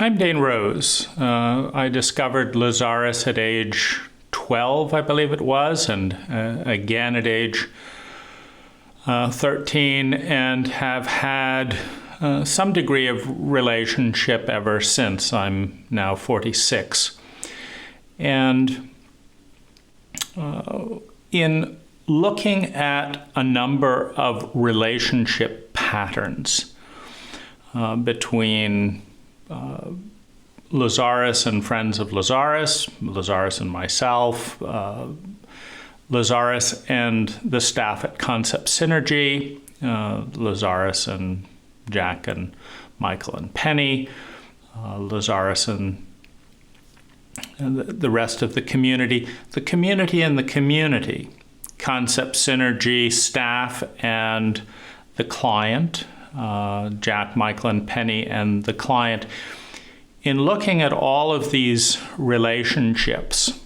I'm Dane Rose. I discovered Lazaris at age 12, I believe it was, and again at age 13, and have had some degree of relationship ever since. I'm now 46. And in looking at a number of relationship patterns between Lazaris and friends of Lazaris, Lazaris and myself, Lazaris and the staff at Concept Synergy, Lazaris and Jach and Michael and Penny, Lazaris and the rest of the community and the community, Concept Synergy staff and the client, Jach, Michael, and Penny, and the client. In looking at all of these relationships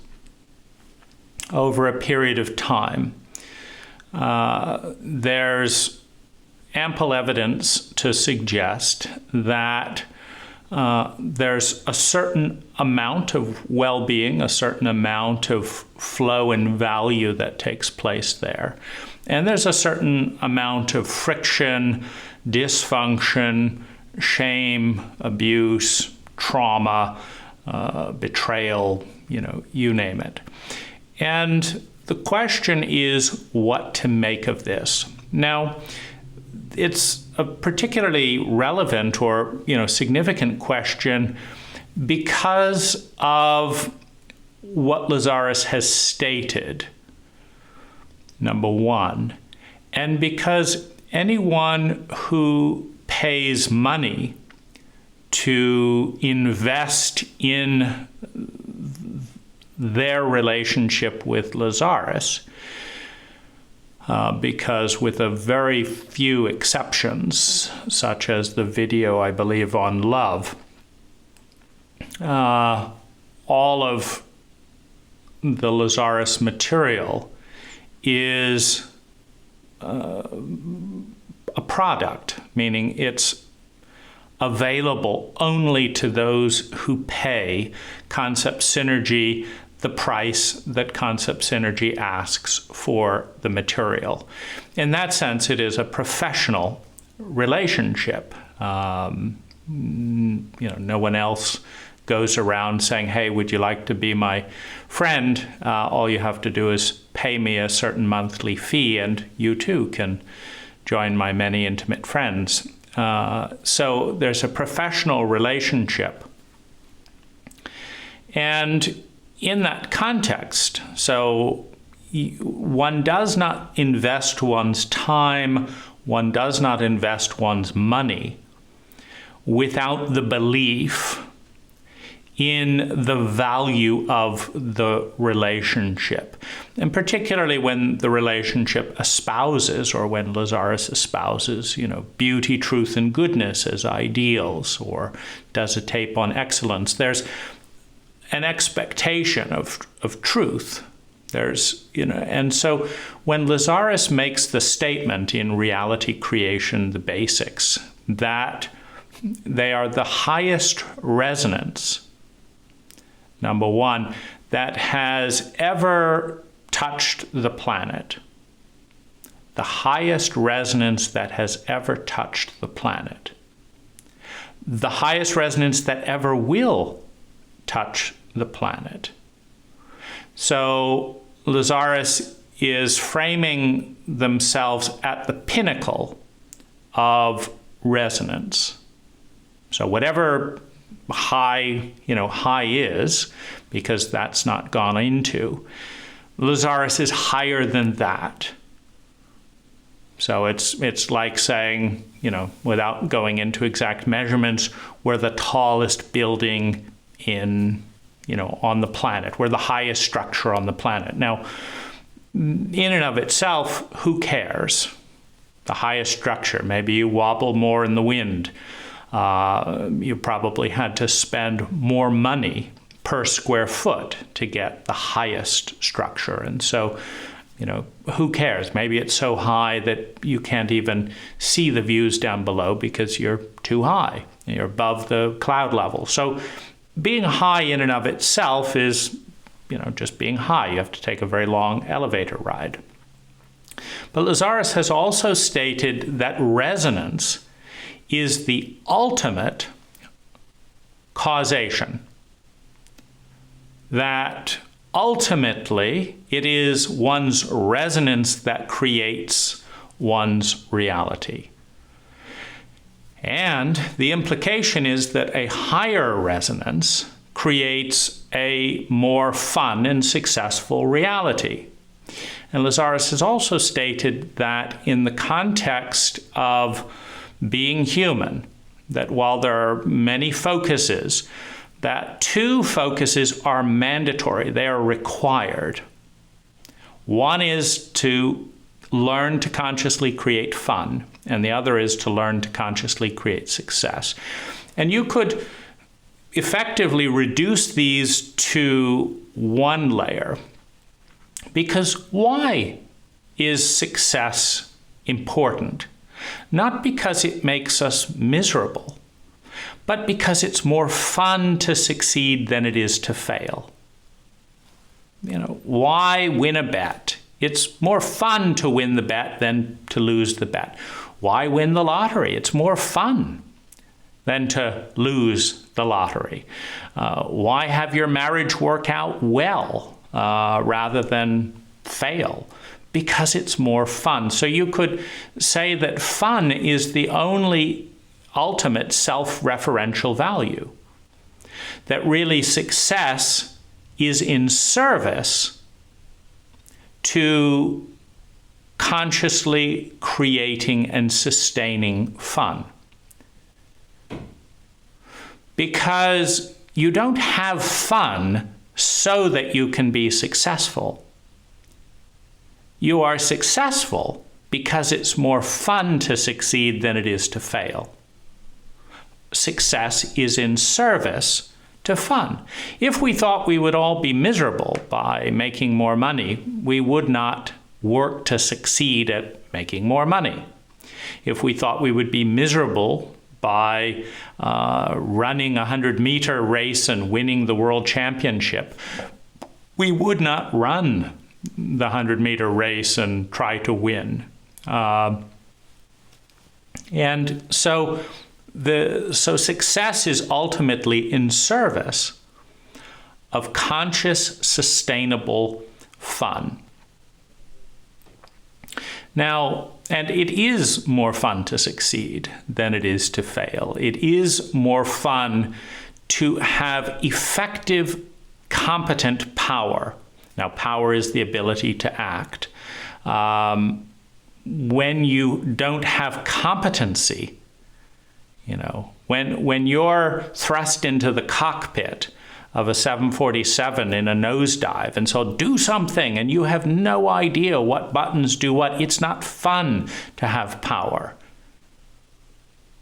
over a period of time, there's ample evidence to suggest that there's a certain amount of well-being, a certain amount of flow and value that takes place there. And there's a certain amount of friction, dysfunction, shame, abuse, trauma, betrayal, you name it. And the question is what to make of this. Now, it's a particularly relevant or significant question because of what Lazaris has stated, number one, and because anyone who pays money to invest in their relationship with Lazaris, because with a very few exceptions, such as the video, I believe, on love, all of the Lazaris material is a product, meaning it's available only to those who pay Concept Synergy the price that Concept Synergy asks for the material. In that sense, it is a professional relationship. No one else goes around saying, hey, would you like to be my friend? All you have to do is pay me a certain monthly fee, and you too can join my many intimate friends. So there's a professional relationship. And in that context, so one does not invest one's time, one does not invest one's money without the belief in the value of the relationship. And particularly when the relationship espouses, or when Lazaris espouses, beauty, truth, and goodness as ideals, or does a tape on excellence, there's an expectation of truth. There's, and so when Lazaris makes the statement in Reality Creation, the Basics, that they are the highest resonance, number one, that has ever touched the planet, the highest resonance that has ever touched the planet, the highest resonance that ever will touch the planet. So Lazaris is framing themselves at the pinnacle of resonance. So whatever high is, because that's not gone into, Lazaris is higher than that. So it's like saying, without going into exact measurements, we're the tallest building on the planet. We're the highest structure on the planet. Now, in and of itself, who cares? The highest structure. Maybe you wobble more in the wind. You probably had to spend more money per square foot to get the highest structure. And so who cares? Maybe it's so high that you can't even see the views down below because you're too high. You're above the cloud level. So being high in and of itself is, just being high. You have to take a very long elevator ride. But Lazaris has also stated that resonance is the ultimate causation. That ultimately, it is one's resonance that creates one's reality. And the implication is that a higher resonance creates a more fun and successful reality. And Lazaris has also stated that in the context of being human, that while there are many focuses, that two focuses are mandatory, they are required. One is to learn to consciously create fun, and the other is to learn to consciously create success. And you could effectively reduce these to one layer, because why is success important? Not because it makes us miserable, but because it's more fun to succeed than it is to fail. Why win a bet? It's more fun to win the bet than to lose the bet. Why win the lottery? It's more fun than to lose the lottery. Why have your marriage work out well rather than fail? Because it's more fun. So you could say that fun is the only ultimate self-referential value. That really success is in service to consciously creating and sustaining fun. Because you don't have fun so that you can be successful. You are successful because it's more fun to succeed than it is to fail. Success is in service to fun. If we thought we would all be miserable by making more money, we would not work to succeed at making more money. If we thought we would be miserable by running a 100-meter race and winning the world championship, we would not run the 100-meter race and try to win. And so success is ultimately in service of conscious, sustainable fun. Now, and it is more fun to succeed than it is to fail. It is more fun to have effective, competent power. Now, power is the ability to act. When you don't have competency, when you're thrust into the cockpit of a 747 in a nosedive and so do something and you have no idea what buttons do what, it's not fun to have power.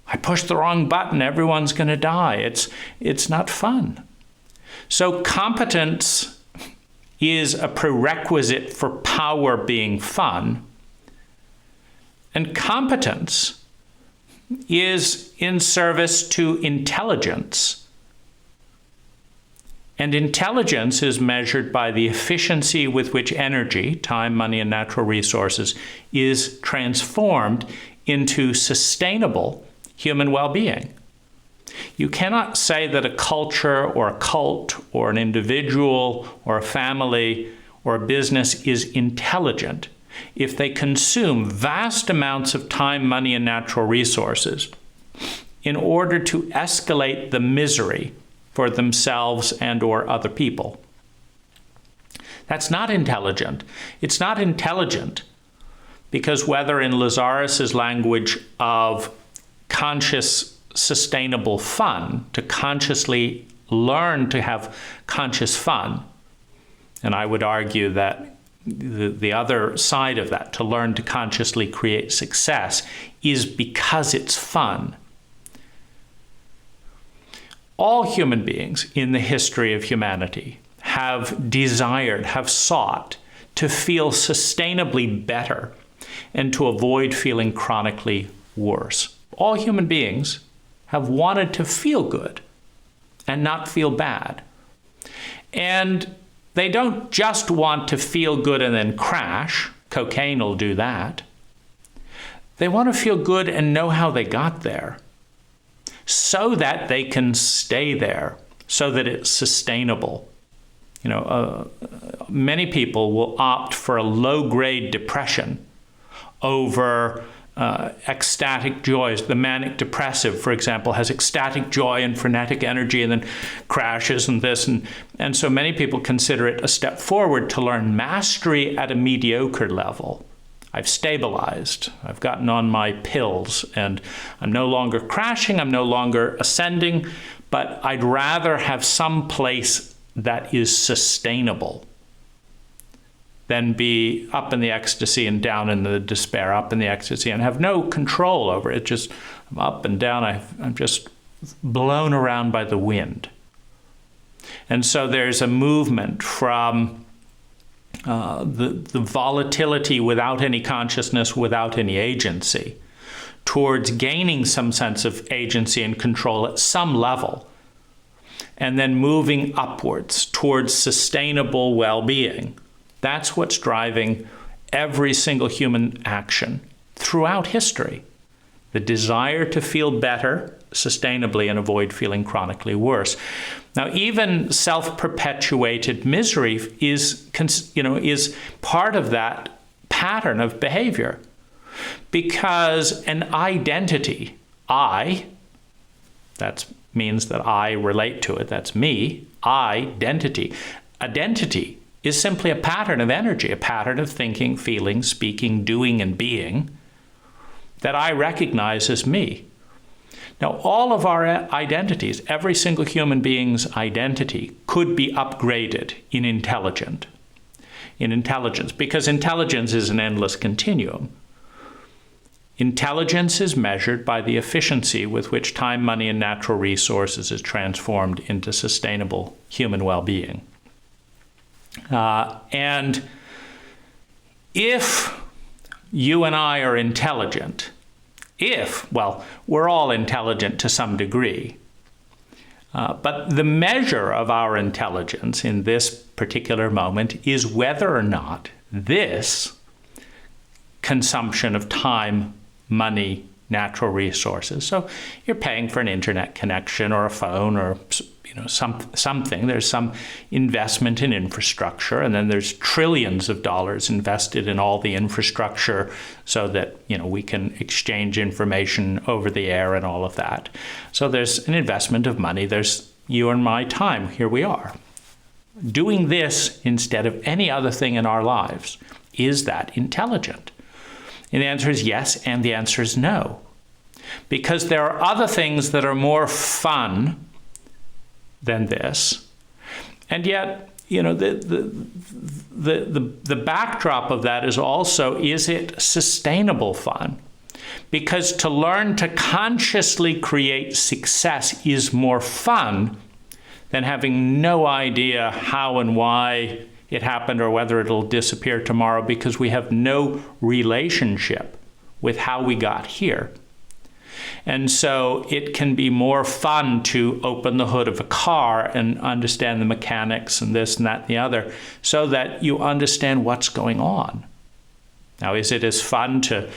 I pushed the wrong button, everyone's going to die. It's not fun. So competence is a prerequisite for power being fun. And competence is in service to intelligence. And intelligence is measured by the efficiency with which energy, time, money, and natural resources, is transformed into sustainable human well-being. You cannot say that a culture or a cult or an individual or a family or a business is intelligent if they consume vast amounts of time, money, and natural resources in order to escalate the misery for themselves and or other people. That's not intelligent. It's not intelligent because whether in Lazaris's language of conscious, sustainable fun, to consciously learn to have conscious fun, and I would argue that the other side of that, to learn to consciously create success, is because it's fun. All human beings in the history of humanity have desired, have sought to feel sustainably better and to avoid feeling chronically worse. All human beings have wanted to feel good and not feel bad. And they don't just want to feel good and then crash. Cocaine will do that. They want to feel good and know how they got there so that they can stay there, so that it's sustainable. Many people will opt for a low-grade depression over ecstatic joys. The manic depressive, for example, has ecstatic joy and frenetic energy and then crashes and this. And so many people consider it a step forward to learn mastery at a mediocre level. I've stabilized. I've gotten on my pills and I'm no longer crashing. I'm no longer ascending, but I'd rather have some place that is sustainable than be up in the ecstasy and down in the despair, up in the ecstasy and have no control over it. Just I'm up and down. I'm just blown around by the wind. And so there's a movement from the volatility without any consciousness, without any agency, towards gaining some sense of agency and control at some level, and then moving upwards towards sustainable well-being. That's what's driving every single human action throughout history. The desire to feel better sustainably and avoid feeling chronically worse. Now, even self-perpetuated misery is part of that pattern of behavior, because an identity, that means that I relate to it, that's me, identity is simply a pattern of energy, a pattern of thinking, feeling, speaking, doing, and being that I recognize as me. Now, all of our identities, every single human being's identity, could be upgraded in intelligence, because intelligence is an endless continuum. Intelligence is measured by the efficiency with which time, money, and natural resources is transformed into sustainable human well-being. And if you and I are intelligent, we're all intelligent to some degree, but the measure of our intelligence in this particular moment is whether or not this consumption of time, money, natural resources. So you're paying for an internet connection or a phone or something. There's some investment in infrastructure, and then there's trillions of dollars invested in all the infrastructure so that we can exchange information over the air and all of that. So there's an investment of money. There's you and my time. Here we are doing this instead of any other thing in our lives. Is that intelligent? And the answer is yes, and the answer is no. Because there are other things that are more fun than this. And yet, the backdrop of that is also, is it sustainable fun? Because to learn to consciously create success is more fun than having no idea how and why it happened or whether it'll disappear tomorrow, because we have no relationship with how we got here. And so it can be more fun to open the hood of a car and understand the mechanics and this and that and the other, so that you understand what's going on. Now, is it as fun to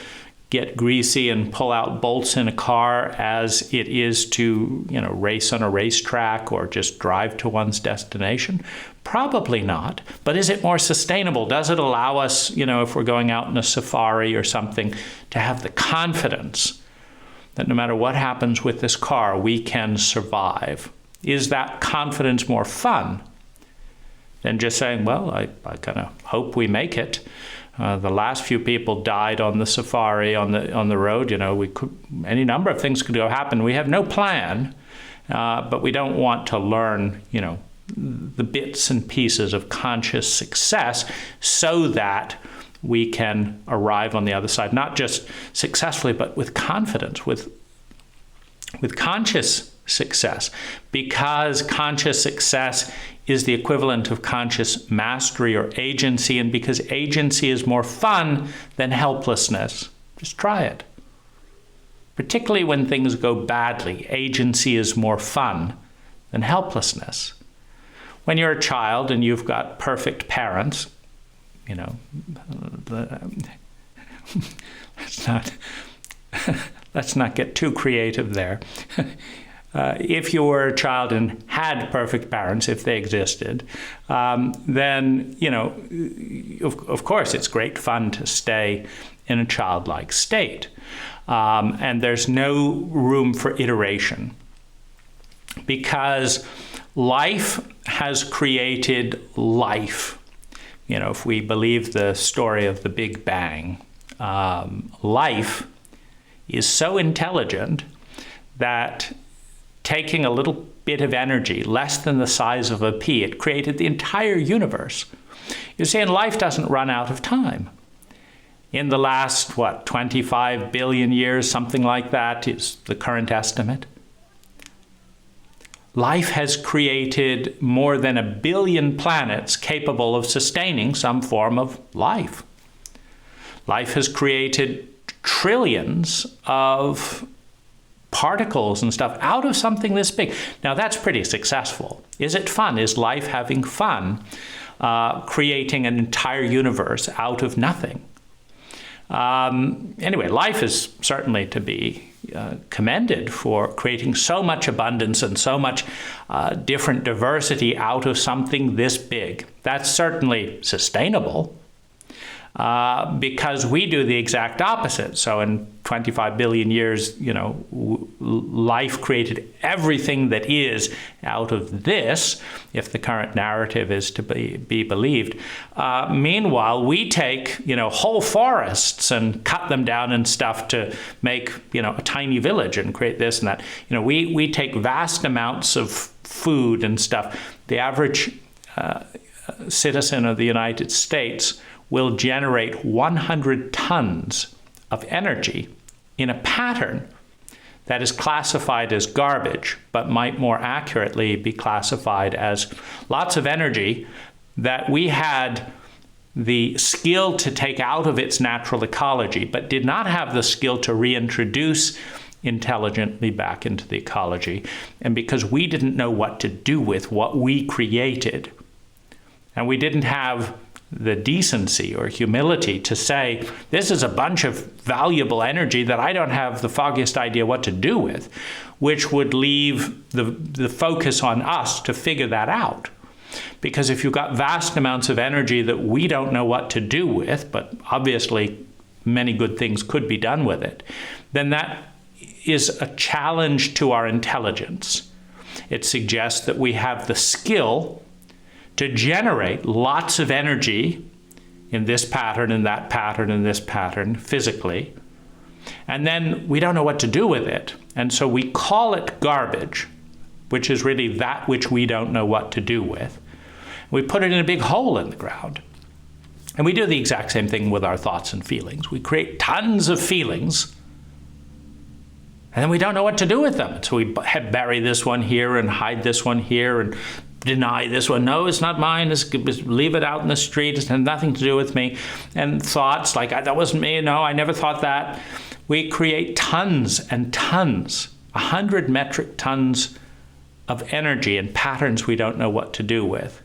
get greasy and pull out bolts in a car as it is to, race on a racetrack or just drive to one's destination? Probably not. But is it more sustainable? Does it allow us, if we're going out in a safari or something, to have the confidence that no matter what happens with this car, we can survive? Is that confidence more fun than just saying, well, I kind of hope we make it? The last few people died on the safari, on the road. Any number of things could go happen. We have no plan, but we don't want to learn, the bits and pieces of conscious success so that we can arrive on the other side, not just successfully, but with confidence, with conscious success, because conscious success is the equivalent of conscious mastery or agency, and because agency is more fun than helplessness. Just try it. Particularly when things go badly, agency is more fun than helplessness. When you're a child and you've got perfect parents, you know, let's not get too creative there. If you were a child and had perfect parents, if they existed, then, you know, of course, it's great fun to stay in a childlike state. And there's no room for iteration, because life has created life. You know, if we believe the story of the Big Bang, life is so intelligent that taking a little bit of energy, less than the size of a pea, it created the entire universe. You see, and life doesn't run out of time. In the last, 25 billion years, something like that is the current estimate. Life has created more than 1 billion planets capable of sustaining some form of life. Life has created trillions of particles and stuff out of something this big. Now, that's pretty successful. Is it fun? Is life having fun creating an entire universe out of nothing? Anyway, life is certainly to be commended for creating so much abundance and so much different diversity out of something this big. That's certainly sustainable, because we do the exact opposite. So in 25 billion years, you know, life created everything that is out of this, if the current narrative is to be believed. Meanwhile, we take, you know, whole forests and cut them down and stuff to make, you know, a tiny village and create this and that. You know, we take vast amounts of food and stuff. The average citizen of the United States will generate 100 tons of energy in a pattern that is classified as garbage, but might more accurately be classified as lots of energy that we had the skill to take out of its natural ecology, but did not have the skill to reintroduce intelligently back into the ecology. And because we didn't know what to do with what we created, and we didn't have the decency or humility to say, this is a bunch of valuable energy that I don't have the foggiest idea what to do with, which would leave the focus on us to figure that out. Because if you've got vast amounts of energy that we don't know what to do with, but obviously many good things could be done with it, then that is a challenge to our intelligence. It suggests that we have the skill to generate lots of energy in this pattern, in that pattern, in this pattern, physically. And then we don't know what to do with it. And so we call it garbage, which is really that which we don't know what to do with. We put it in a big hole in the ground. And we do the exact same thing with our thoughts and feelings. We create tons of feelings, and then we don't know what to do with them. So we bury this one here and hide this one here and deny this one. No, it's not mine. Leave it out in the street. It has nothing to do with me. And thoughts like, that wasn't me. No, I never thought that. We create tons and tons, 100 metric tons of energy and patterns we don't know what to do with.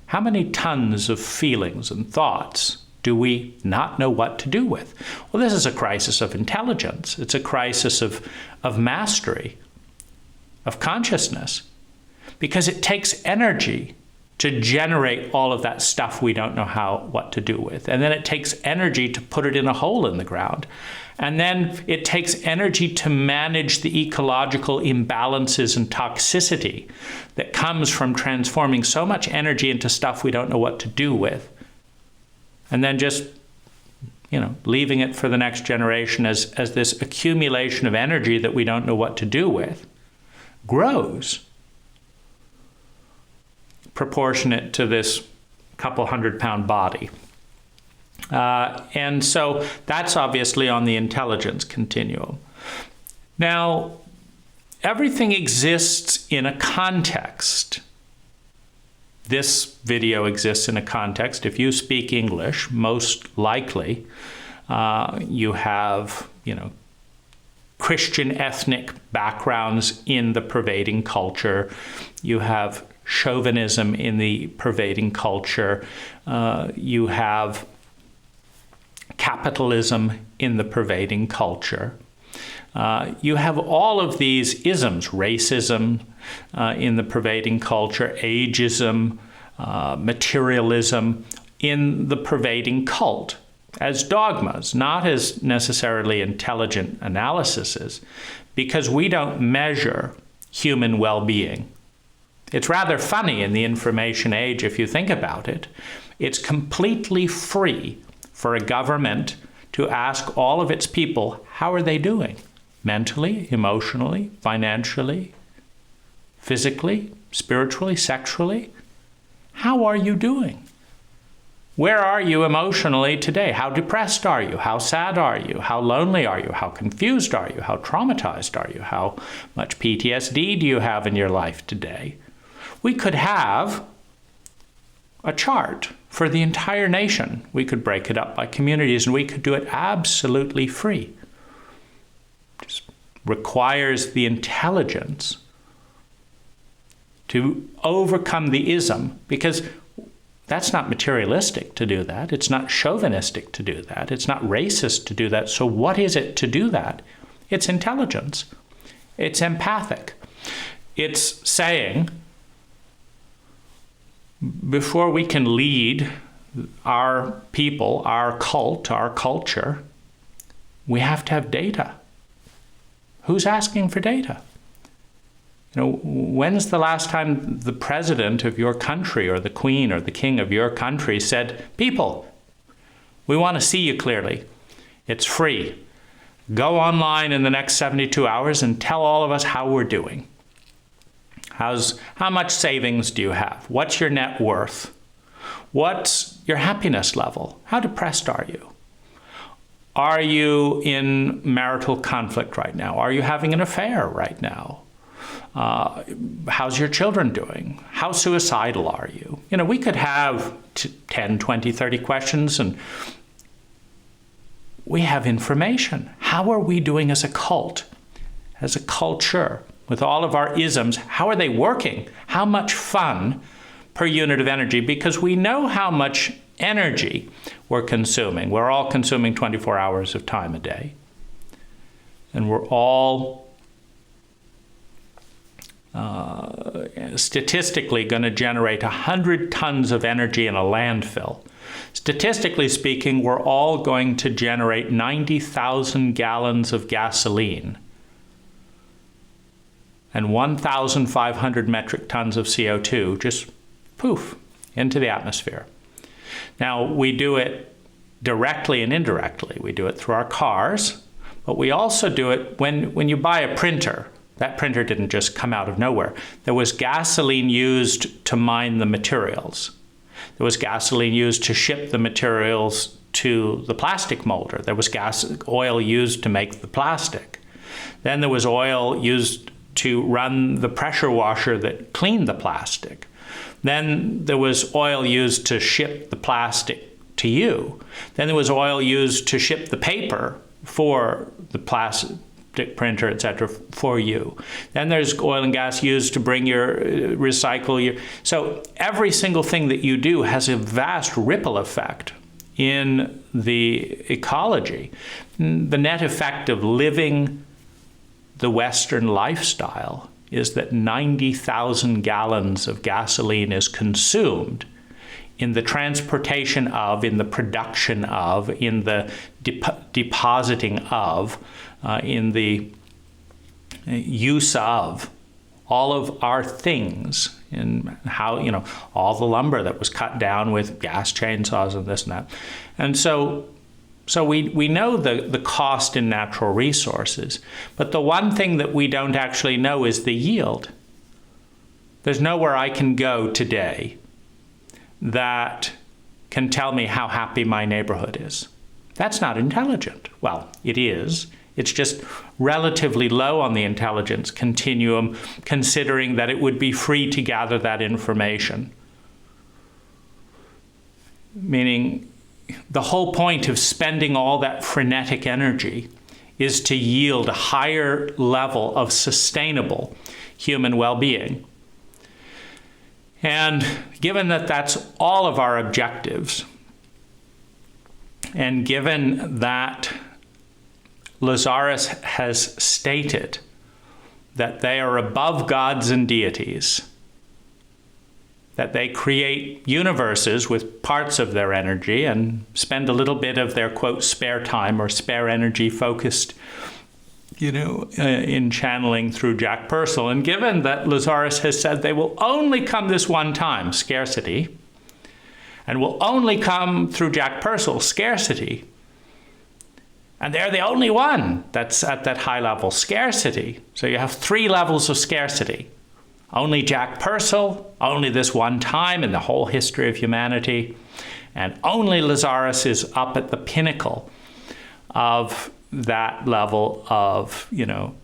How many tons of feelings and thoughts do we not know what to do with? Well, this is a crisis of intelligence. It's a crisis of mastery, of consciousness. Because it takes energy to generate all of that stuff we don't know what to do with. And then it takes energy to put it in a hole in the ground. And then it takes energy to manage the ecological imbalances and toxicity that comes from transforming so much energy into stuff we don't know what to do with. And then just, you know, leaving it for the next generation as this accumulation of energy that we don't know what to do with grows, proportionate to this couple 100-pound body. And so that's obviously on the intelligence continuum. Now, Everything exists in a context. This video exists in a context. If you speak English, most likely you have, Christian ethnic backgrounds in the pervading culture. You have chauvinism in the pervading culture. You have capitalism in the pervading culture. You have all of these isms, racism in the pervading culture, ageism, materialism in the pervading cult, as dogmas, not as necessarily intelligent analyses, because we don't measure human well-being. It's rather funny in the information age if you think about it. It's completely free for a government to ask all of its people, how are they doing? Mentally, emotionally, financially, physically, spiritually, sexually? How are you doing? Where are you emotionally today? How depressed are you? How sad are you? How lonely are you? How confused are you? How traumatized are you? How much PTSD do you have in your life today? We could have a chart for the entire nation. We could break it up by communities, and we could do it absolutely free. It just requires the intelligence to overcome the ism, because that's not materialistic to do that. It's not chauvinistic to do that. It's not racist to do that. So what is it to do that? It's intelligence. It's empathic. It's saying, before we can lead our people, our cult, our culture, we have to have data. Who's asking for data? When's the last time the president of your country or the queen or the king of your country said, people, we want to see you clearly. It's free. Go online in the next 72 hours and tell all of us how we're doing. How much savings do you have? What's your net worth? What's your happiness level? How depressed are you? Are you in marital conflict right now? Are you having an affair right now? How's your children doing? How suicidal are you? We could have 10, 20, 30 questions, and we have information. How are we doing as a cult, as a culture, with all of our isms? How are they working? How much fun per unit of energy? Because we know how much energy we're consuming. We're all consuming 24 hours of time a day. And we're all statistically going to generate 100 tons of energy in a landfill. Statistically speaking, we're all going to generate 90,000 gallons of gasoline and 1,500 metric tons of CO2, just poof, into the atmosphere. Now, we do it directly and indirectly. We do it through our cars, but we also do it when you buy a printer. That printer didn't just come out of nowhere. There was gasoline used to mine the materials. There was gasoline used to ship the materials to the plastic molder. There was oil used to make the plastic. Then there was oil used to run the pressure washer that cleaned the plastic. Then there was oil used to ship the plastic to you. Then there was oil used to ship the paper for the plastic printer, etc., for you. Then there's oil and gas used to bring recycle your. So every single thing that you do has a vast ripple effect in the ecology. The net effect of living the Western lifestyle is that 90,000 gallons of gasoline is consumed in the transportation of, in the production of, in the depositing of, in the use of all of our things, and how, all the lumber that was cut down with gas chainsaws and this and that. And so we know the cost in natural resources, but the one thing that we don't actually know is the yield. There's nowhere I can go today that can tell me how happy my neighborhood is. That's not intelligent. Well, it is. It's just relatively low on the intelligence continuum, considering that it would be free to gather that information. Meaning, the whole point of spending all that frenetic energy is to yield a higher level of sustainable human well-being. And given that that's all of our objectives, and given that Lazaris has stated that they are above gods and deities, that they create universes with parts of their energy and spend a little bit of their, quote, spare time or spare energy focused, in channeling through Jach Pursel. And given that Lazaris has said they will only come this one time, scarcity, and will only come through Jach Pursel, scarcity, and they're the only one that's at that high level, scarcity. So you have 3 levels of scarcity. Only Jach Pursel, only this one time in the whole history of humanity, and only Lazaris is up at the pinnacle of that level of,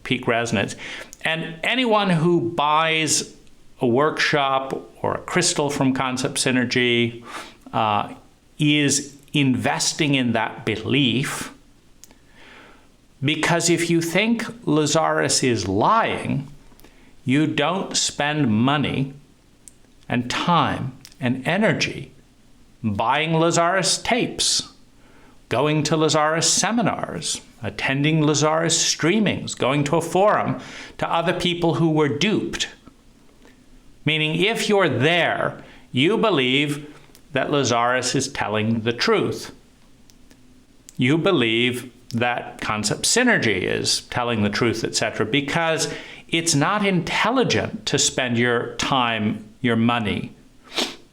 peak resonance. And anyone who buys a workshop or a crystal from Concept Synergy is investing in that belief, because if you think Lazaris is lying, you don't spend money and time and energy buying Lazaris tapes, going to Lazaris seminars, attending Lazaris streamings, going to a forum to other people who were duped. Meaning, if you're there, you believe that Lazaris is telling the truth. You believe that Concept Synergy is telling the truth, etc., because it's not intelligent to spend your time, your money,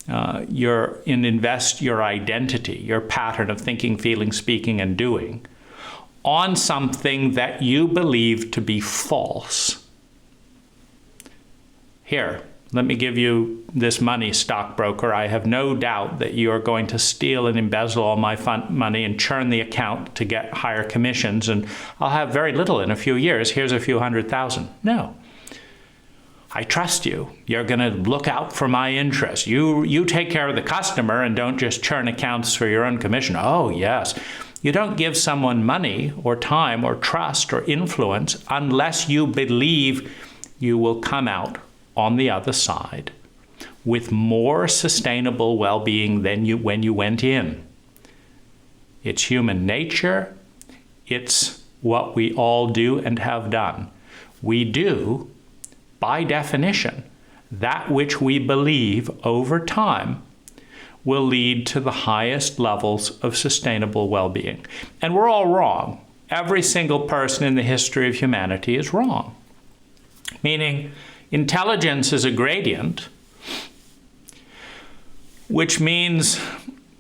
invest your identity, your pattern of thinking, feeling, speaking, and doing on something that you believe to be false. Here, let me give you this money, stockbroker. I have no doubt that you are going to steal and embezzle all my money and churn the account to get higher commissions, and I'll have very little in a few years. Here's a few $100,000. No. I trust you. You're going to look out for my interest. You take care of the customer and don't just churn accounts for your own commission. Oh, yes. You don't give someone money or time or trust or influence unless you believe you will come out on the other side with more sustainable well-being than when you went in. It's human nature. It's what we all do and have done. We do, by definition, that which we believe over time will lead to the highest levels of sustainable well-being. And we're all wrong. Every single person in the history of humanity is wrong. Meaning, intelligence is a gradient, which means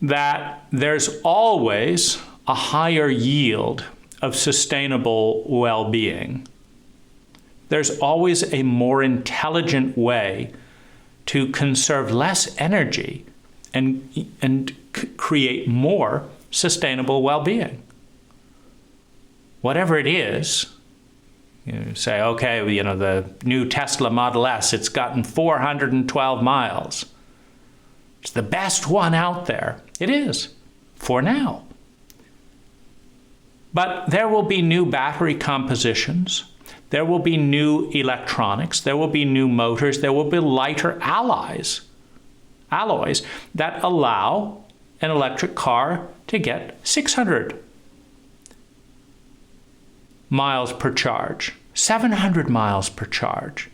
that there's always a higher yield of sustainable well-being. There's always a more intelligent way to conserve less energy and create more sustainable well-being. Whatever it is, you say, okay, the new Tesla Model S, it's gotten 412 miles. It's the best one out there. It is, for now. But there will be new battery compositions. There will be new electronics. There will be new motors. There will be lighter alloys that allow an electric car to get 600 miles per charge, 700 miles per charge,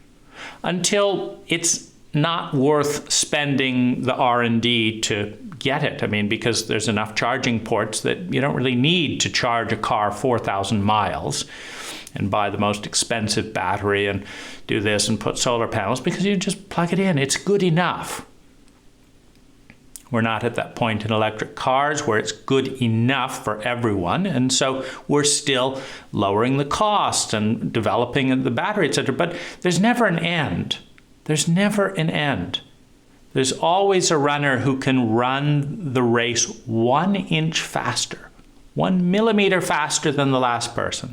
until it's not worth spending the R&D to get it. I mean, because there's enough charging ports that you don't really need to charge a car 4,000 miles and buy the most expensive battery and do this and put solar panels, because you just plug it in. It's good enough. We're not at that point in electric cars where it's good enough for everyone, and so we're still lowering the cost and developing the battery, etc. But there's never an end. There's never an end. There's always a runner who can run the race 1 inch faster, 1 millimeter faster than the last person.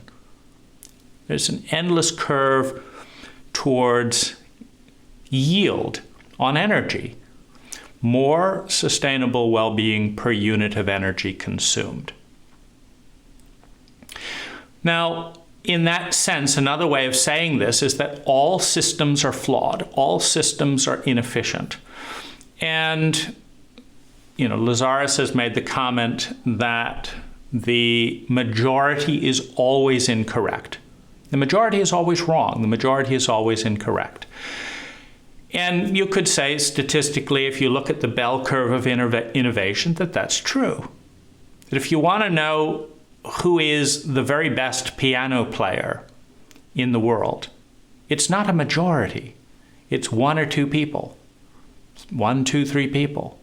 There's an endless curve towards yield on energy. More sustainable well-being per unit of energy consumed. Now, in that sense, another way of saying this is that all systems are flawed. All systems are inefficient. And, Lazaris has made the comment that the majority is always incorrect. The majority is always wrong. The majority is always incorrect. And you could say statistically, if you look at the bell curve of innovation, that that's true. That if you want to know who is the very best piano player in the world, it's not a majority. It's one or two people. 1, 2, 3 people.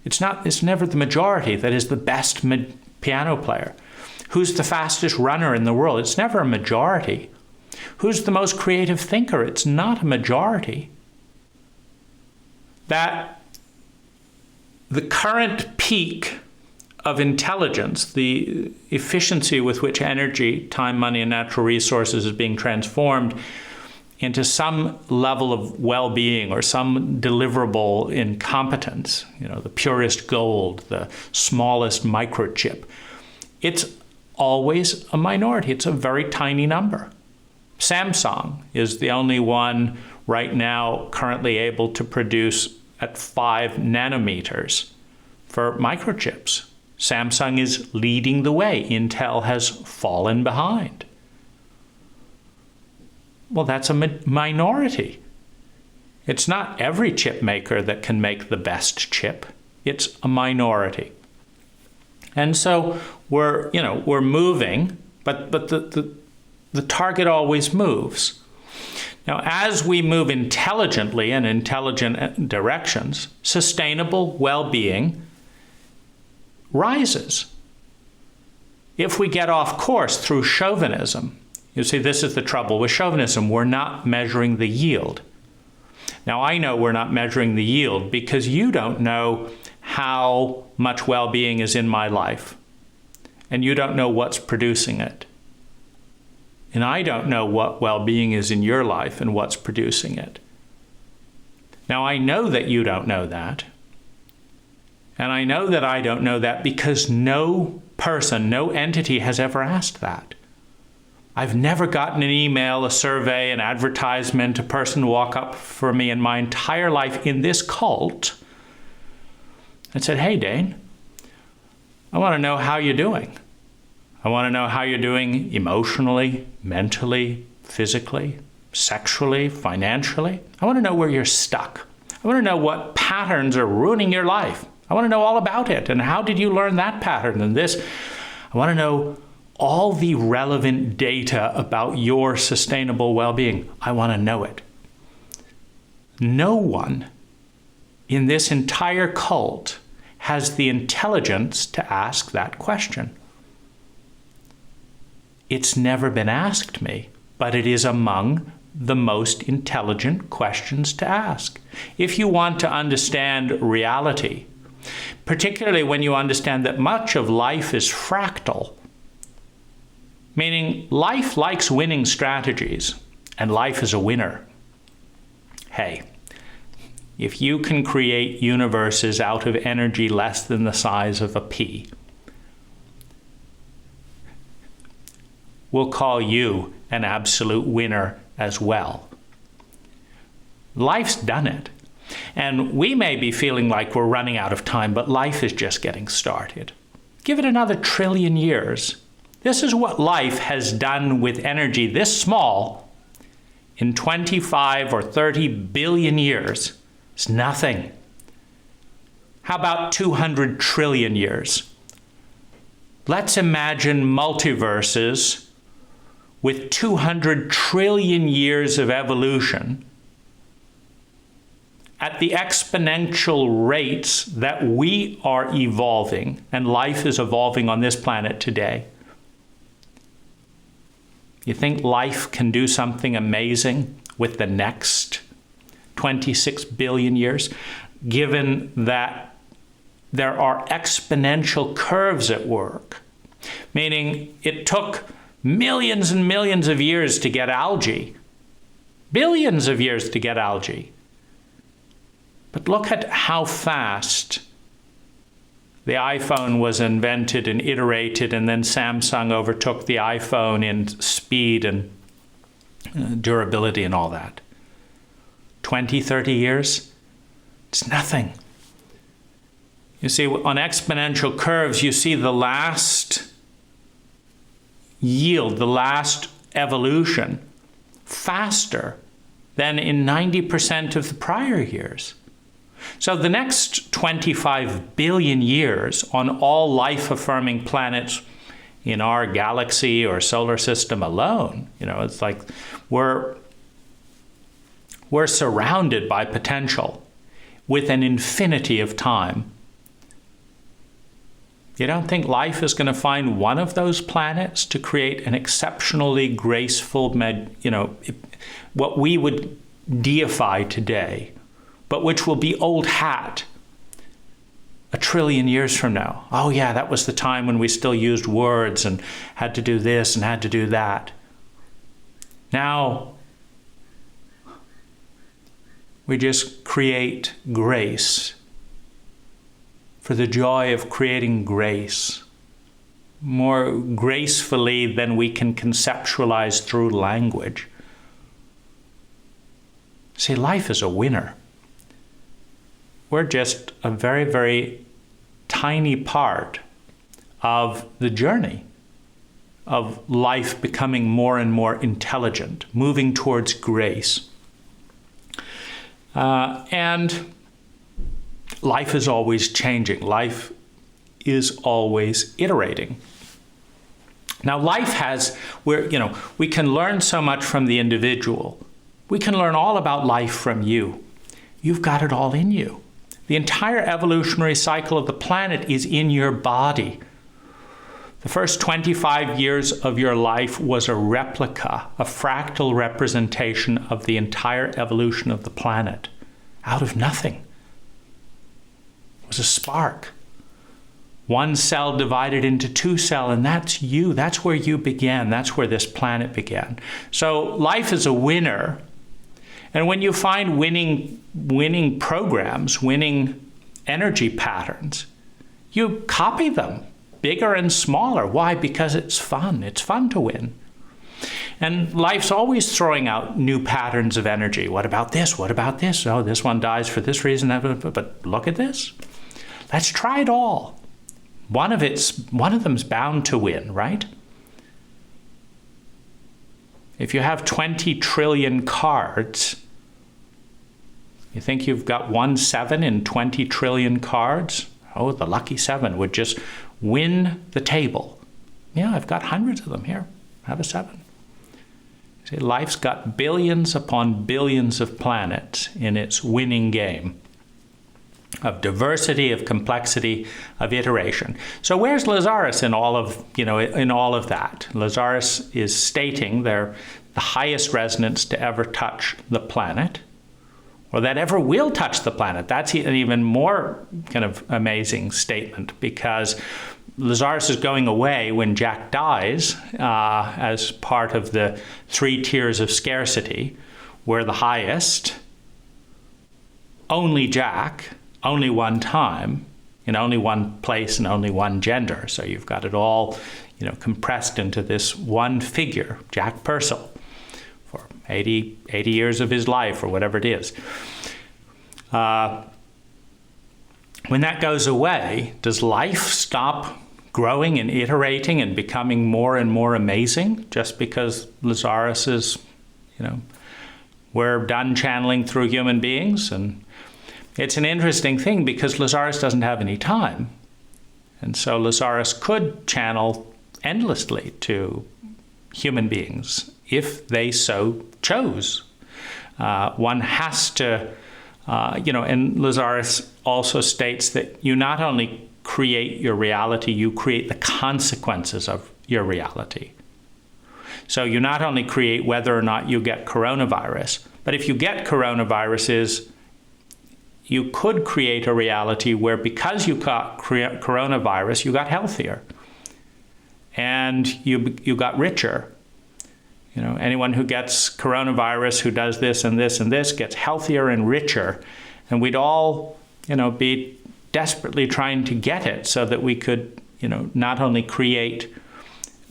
It's never the majority that is the best piano player. Who's the fastest runner in the world? It's never a majority. Who's the most creative thinker? It's not a majority. That the current peak of intelligence, the efficiency with which energy, time, money, and natural resources is being transformed into some level of well-being or some deliverable in competence, the purest gold, the smallest microchip, it's always a minority. It's a very tiny number. Samsung is the only one right now currently able to produce at 5 nanometers for microchips. Samsung is leading the way. Intel has fallen behind. Well, that's a minority. It's not every chip maker that can make the best chip. It's a minority. And so we're moving, but the target always moves. Now, as we move intelligently in intelligent directions, sustainable well-being rises. If we get off course through chauvinism, you see, this is the trouble with chauvinism. We're not measuring the yield. Now, I know we're not measuring the yield because you don't know how much well-being is in my life, and you don't know what's producing it. And I don't know what well-being is in your life and what's producing it. Now, I know that you don't know that. And I know that I don't know that because no person, no entity has ever asked that. I've never gotten an email, a survey, an advertisement, a person walk up for me in my entire life in this cult and said, "Hey, Dane, I want to know how you're doing. I want to know how you're doing emotionally, mentally, physically, sexually, financially. I want to know where you're stuck. I want to know what patterns are ruining your life. I want to know all about it. And how did you learn that pattern and this? I want to know all the relevant data about your sustainable well-being. I want to know it." No one in this entire cult has the intelligence to ask that question. It's never been asked me, but it is among the most intelligent questions to ask. If you want to understand reality, particularly when you understand that much of life is fractal, meaning life likes winning strategies, and life is a winner. Hey, if you can create universes out of energy less than the size of a pea, we'll call you an absolute winner as well. Life's done it. And we may be feeling like we're running out of time, but life is just getting started. Give it another 1 trillion years. This is what life has done with energy this small in 25 or 30 billion years. It's nothing. How about 200 trillion years? Let's imagine multiverses with 200 trillion years of evolution at the exponential rates that we are evolving and life is evolving on this planet today. You think life can do something amazing with the next 26 billion years, given that there are exponential curves at work? Meaning it took Millions and millions of years to get algae. Billions of years to get algae. But look at how fast the iPhone was invented and iterated, and then Samsung overtook the iPhone in speed and durability and all that. 20, 30 years? It's nothing. You see, on exponential curves, you see the last yield, the last evolution, faster than in 90% of the prior years. So the next 25 billion years on all life-affirming planets in our galaxy or solar system alone, it's like we're surrounded by potential with an infinity of time. You don't think life is going to find one of those planets to create an exceptionally graceful, what we would deify today, but which will be old hat 1 trillion years from now? Oh yeah, that was the time when we still used words and had to do this and had to do that. Now, we just create grace for the joy of creating grace, more gracefully than we can conceptualize through language. See, life is a winner. We're just a very, very tiny part of the journey of life becoming more and more intelligent, moving towards grace. And life is always changing. Life is always iterating. Now, life we can learn so much from the individual. We can learn all about life from you. You've got it all in you. The entire evolutionary cycle of the planet is in your body. The first 25 years of your life was a replica, a fractal representation of the entire evolution of the planet. Out of nothing. It was a spark. One cell divided into 2 cells, and that's you. That's where you began. That's where this planet began. So life is a winner. And when you find winning programs, winning energy patterns, you copy them, bigger and smaller. Why? Because it's fun. It's fun to win. And life's always throwing out new patterns of energy. What about this? What about this? Oh, this one dies for this reason. But look at this. Let's try it all. One of them's bound to win, right? If you have 20 trillion cards, you think you've got 1 7 in 20 trillion cards? Oh, the lucky 7 would just win the table. Yeah, I've got hundreds of them here. Have a 7. See, life's got billions upon billions of planets in its winning game of diversity, of complexity, of iteration. So where's Lazaris in all of that? Lazaris is stating they're the highest resonance to ever touch the planet, or that ever will touch the planet. That's an even more kind of amazing statement, because Lazaris is going away when Jach dies as part of the 3 tiers of scarcity. We're the highest, only Jach, only one time, in only one place and only one gender. So you've got it all, compressed into this one figure, Jach Pursel, for 80 years of his life, or whatever it is. When that goes away, does life stop growing and iterating and becoming more and more amazing just because Lazaris is, we're done channeling through human beings? And it's an interesting thing because Lazaris doesn't have any time. And so Lazaris could channel endlessly to human beings if they so chose. One has to, and Lazaris also states that you not only create your reality, you create the consequences of your reality. So you not only create whether or not you get coronavirus, but if you get coronaviruses, you could create a reality where because you got coronavirus, you got healthier. and you got richer. You know, anyone who gets coronavirus, who does this and this and this, gets healthier and richer. And we'd all, you know, be desperately trying to get it so that we could, you know, not only create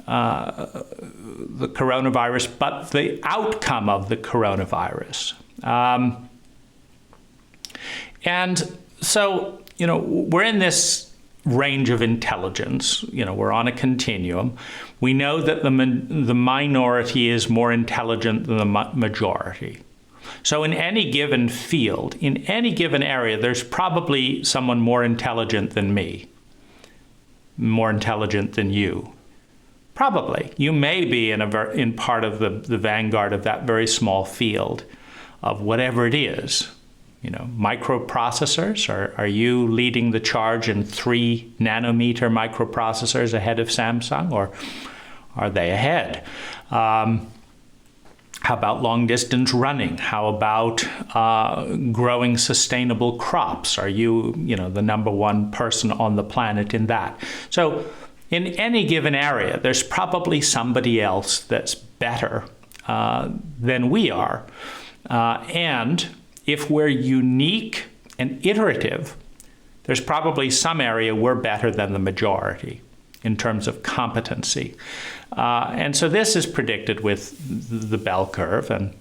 the coronavirus, but the outcome of the coronavirus. And so, you know, we're in this range of intelligence. You know, we're on a continuum. We know that the minority is more intelligent than the majority. So in any given field, in any given area, there's probably someone more intelligent than me, more intelligent than you. Probably. You may be in part of the vanguard of that very small field of whatever it is. You know, microprocessors, are you leading the charge in 3 nanometer microprocessors ahead of Samsung, or are they ahead? How about long distance running? How about growing sustainable crops? Are you, you know, the number one person on the planet in that? So in any given area, there's probably somebody else that's better than we are. And if we're unique and iterative, there's probably some area we're better than the majority in terms of competency. And so this is predicted with the bell curve, and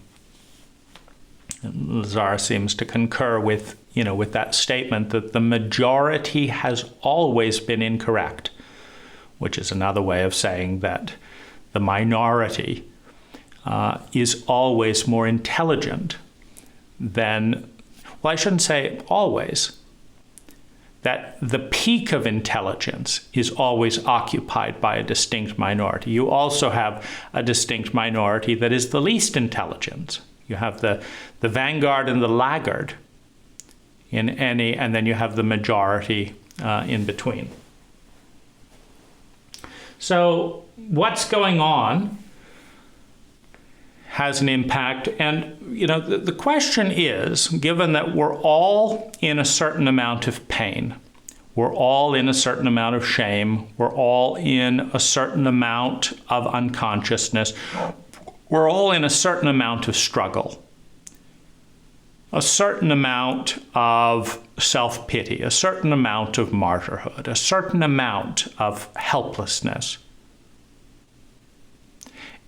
Lazaris seems to concur with, you know, with that statement that the majority has always been incorrect, which is another way of saying that the minority is always more intelligent than, well, I shouldn't say always, that the peak of intelligence is always occupied by a distinct minority. You also have a distinct minority that is the least intelligent. You have the vanguard and the laggard in any, and then you have the majority in between. So what's going on has an impact. And, you know, the question is, given that we're all in a certain amount of pain, we're all in a certain amount of shame, we're all in a certain amount of unconsciousness, we're all in a certain amount of struggle, a certain amount of self-pity, a certain amount of martyrhood, a certain amount of helplessness.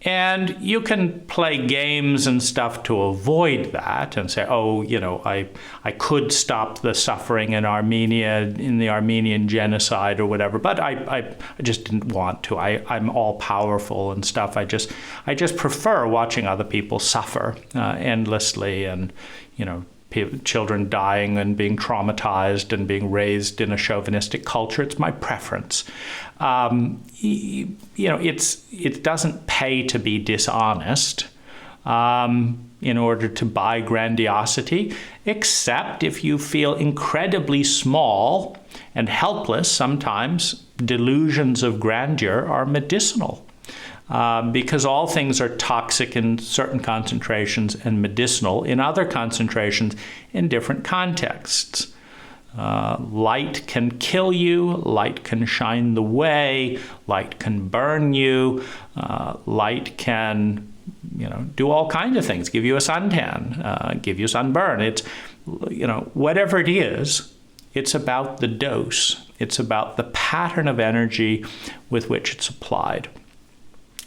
And you can play games and stuff to avoid that and say, oh, you know, I could stop the suffering in Armenia, in the Armenian genocide or whatever, but I just didn't want to. I'm all powerful and stuff. I just prefer watching other people suffer endlessly, and, you know, children dying and being traumatized and being raised in a chauvinistic culture. It's my preference. You know, it doesn't pay to be dishonest in order to buy grandiosity, except if you feel incredibly small and helpless. Sometimes delusions of grandeur are medicinal. Because all things are toxic in certain concentrations and medicinal in other concentrations in different contexts. Light can kill you, light can shine the way, light can burn you, light can, you know, do all kinds of things, give you a suntan, give you sunburn. It's, you know, whatever it is, it's about the dose. It's about the pattern of energy with which it's applied.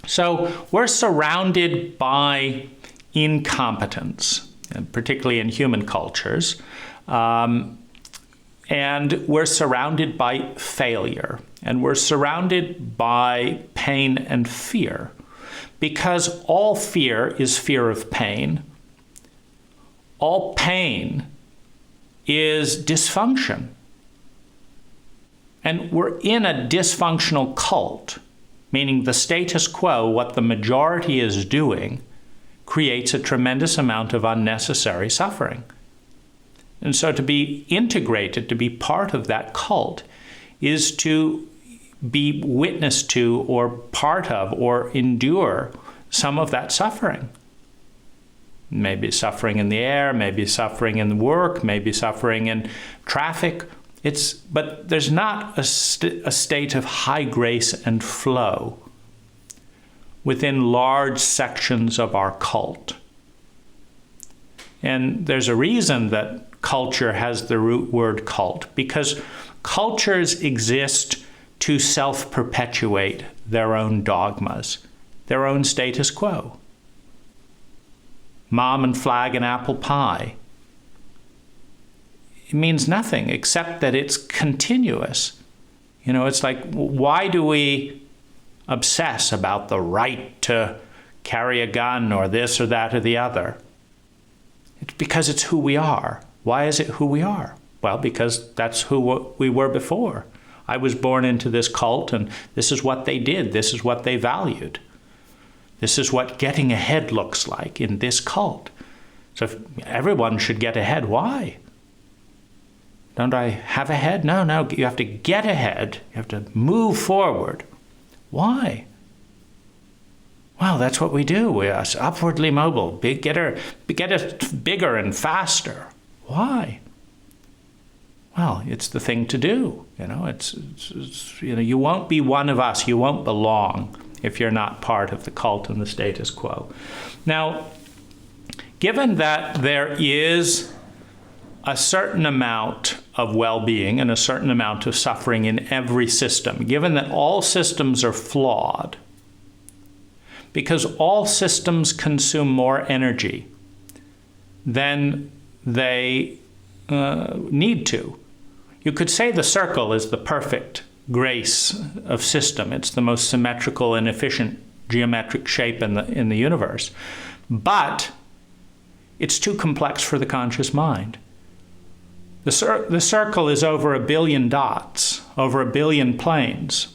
So we're surrounded by incompetence, particularly in human cultures, and we're surrounded by failure, and we're surrounded by pain and fear, because all fear is fear of pain. All pain is dysfunction. And we're in a dysfunctional cult, meaning the status quo, what the majority is doing, creates a tremendous amount of unnecessary suffering. And so to be integrated, to be part of that cult, is to be witness to or part of or endure some of that suffering. Maybe suffering in the air, maybe suffering in work, maybe suffering in traffic, But there's not a state of high grace and flow within large sections of our cult. And there's a reason that culture has the root word cult, because cultures exist to self-perpetuate their own dogmas, their own status quo. Mom and flag and apple pie. It means nothing except that it's continuous. It's like, why do we obsess about the right to carry a gun or this or that or the other? It's because it's who we are. Why is it who we are? Well, because that's who we were before. I was born into this cult, and this is what they did. This is what they valued. This is what getting ahead looks like in this cult. So if everyone should get ahead. Why? Don't I have ahead? No, you have to get ahead. You have to move forward. Why? Well, that's what we do. We are upwardly mobile. Get it bigger and faster. Why? Well, it's the thing to do. You won't be one of us. You won't belong if you're not part of the cult and the status quo. Now, given that there is a certain amount of well-being and a certain amount of suffering in every system, given that all systems are flawed, because all systems consume more energy than they need to. You could say the circle is the perfect grace of system. It's the most symmetrical and efficient geometric shape in the universe. But it's too complex for the conscious mind. The circle is over 1 billion dots, over 1 billion planes.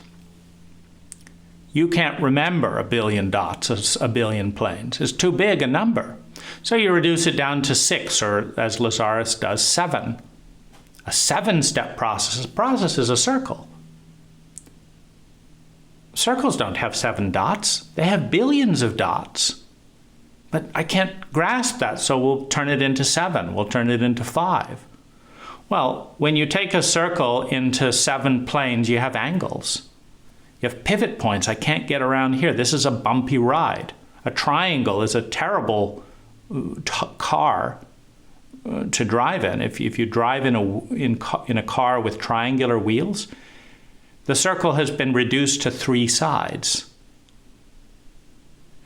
You can't remember 1 billion dots as 1 billion planes. It's too big a number. So you reduce it down to 6, or as Lazaris does, 7. A 7-step process. A process is a circle. Circles don't have 7 dots. They have billions of dots. But I can't grasp that, so we'll turn it into 7. We'll turn it into 5. Well, when you take a circle into 7 planes, you have angles. You have pivot points. I can't get around here. This is a bumpy ride. A triangle is a terrible car to drive in. If you drive in a car with triangular wheels, the circle has been reduced to 3 sides.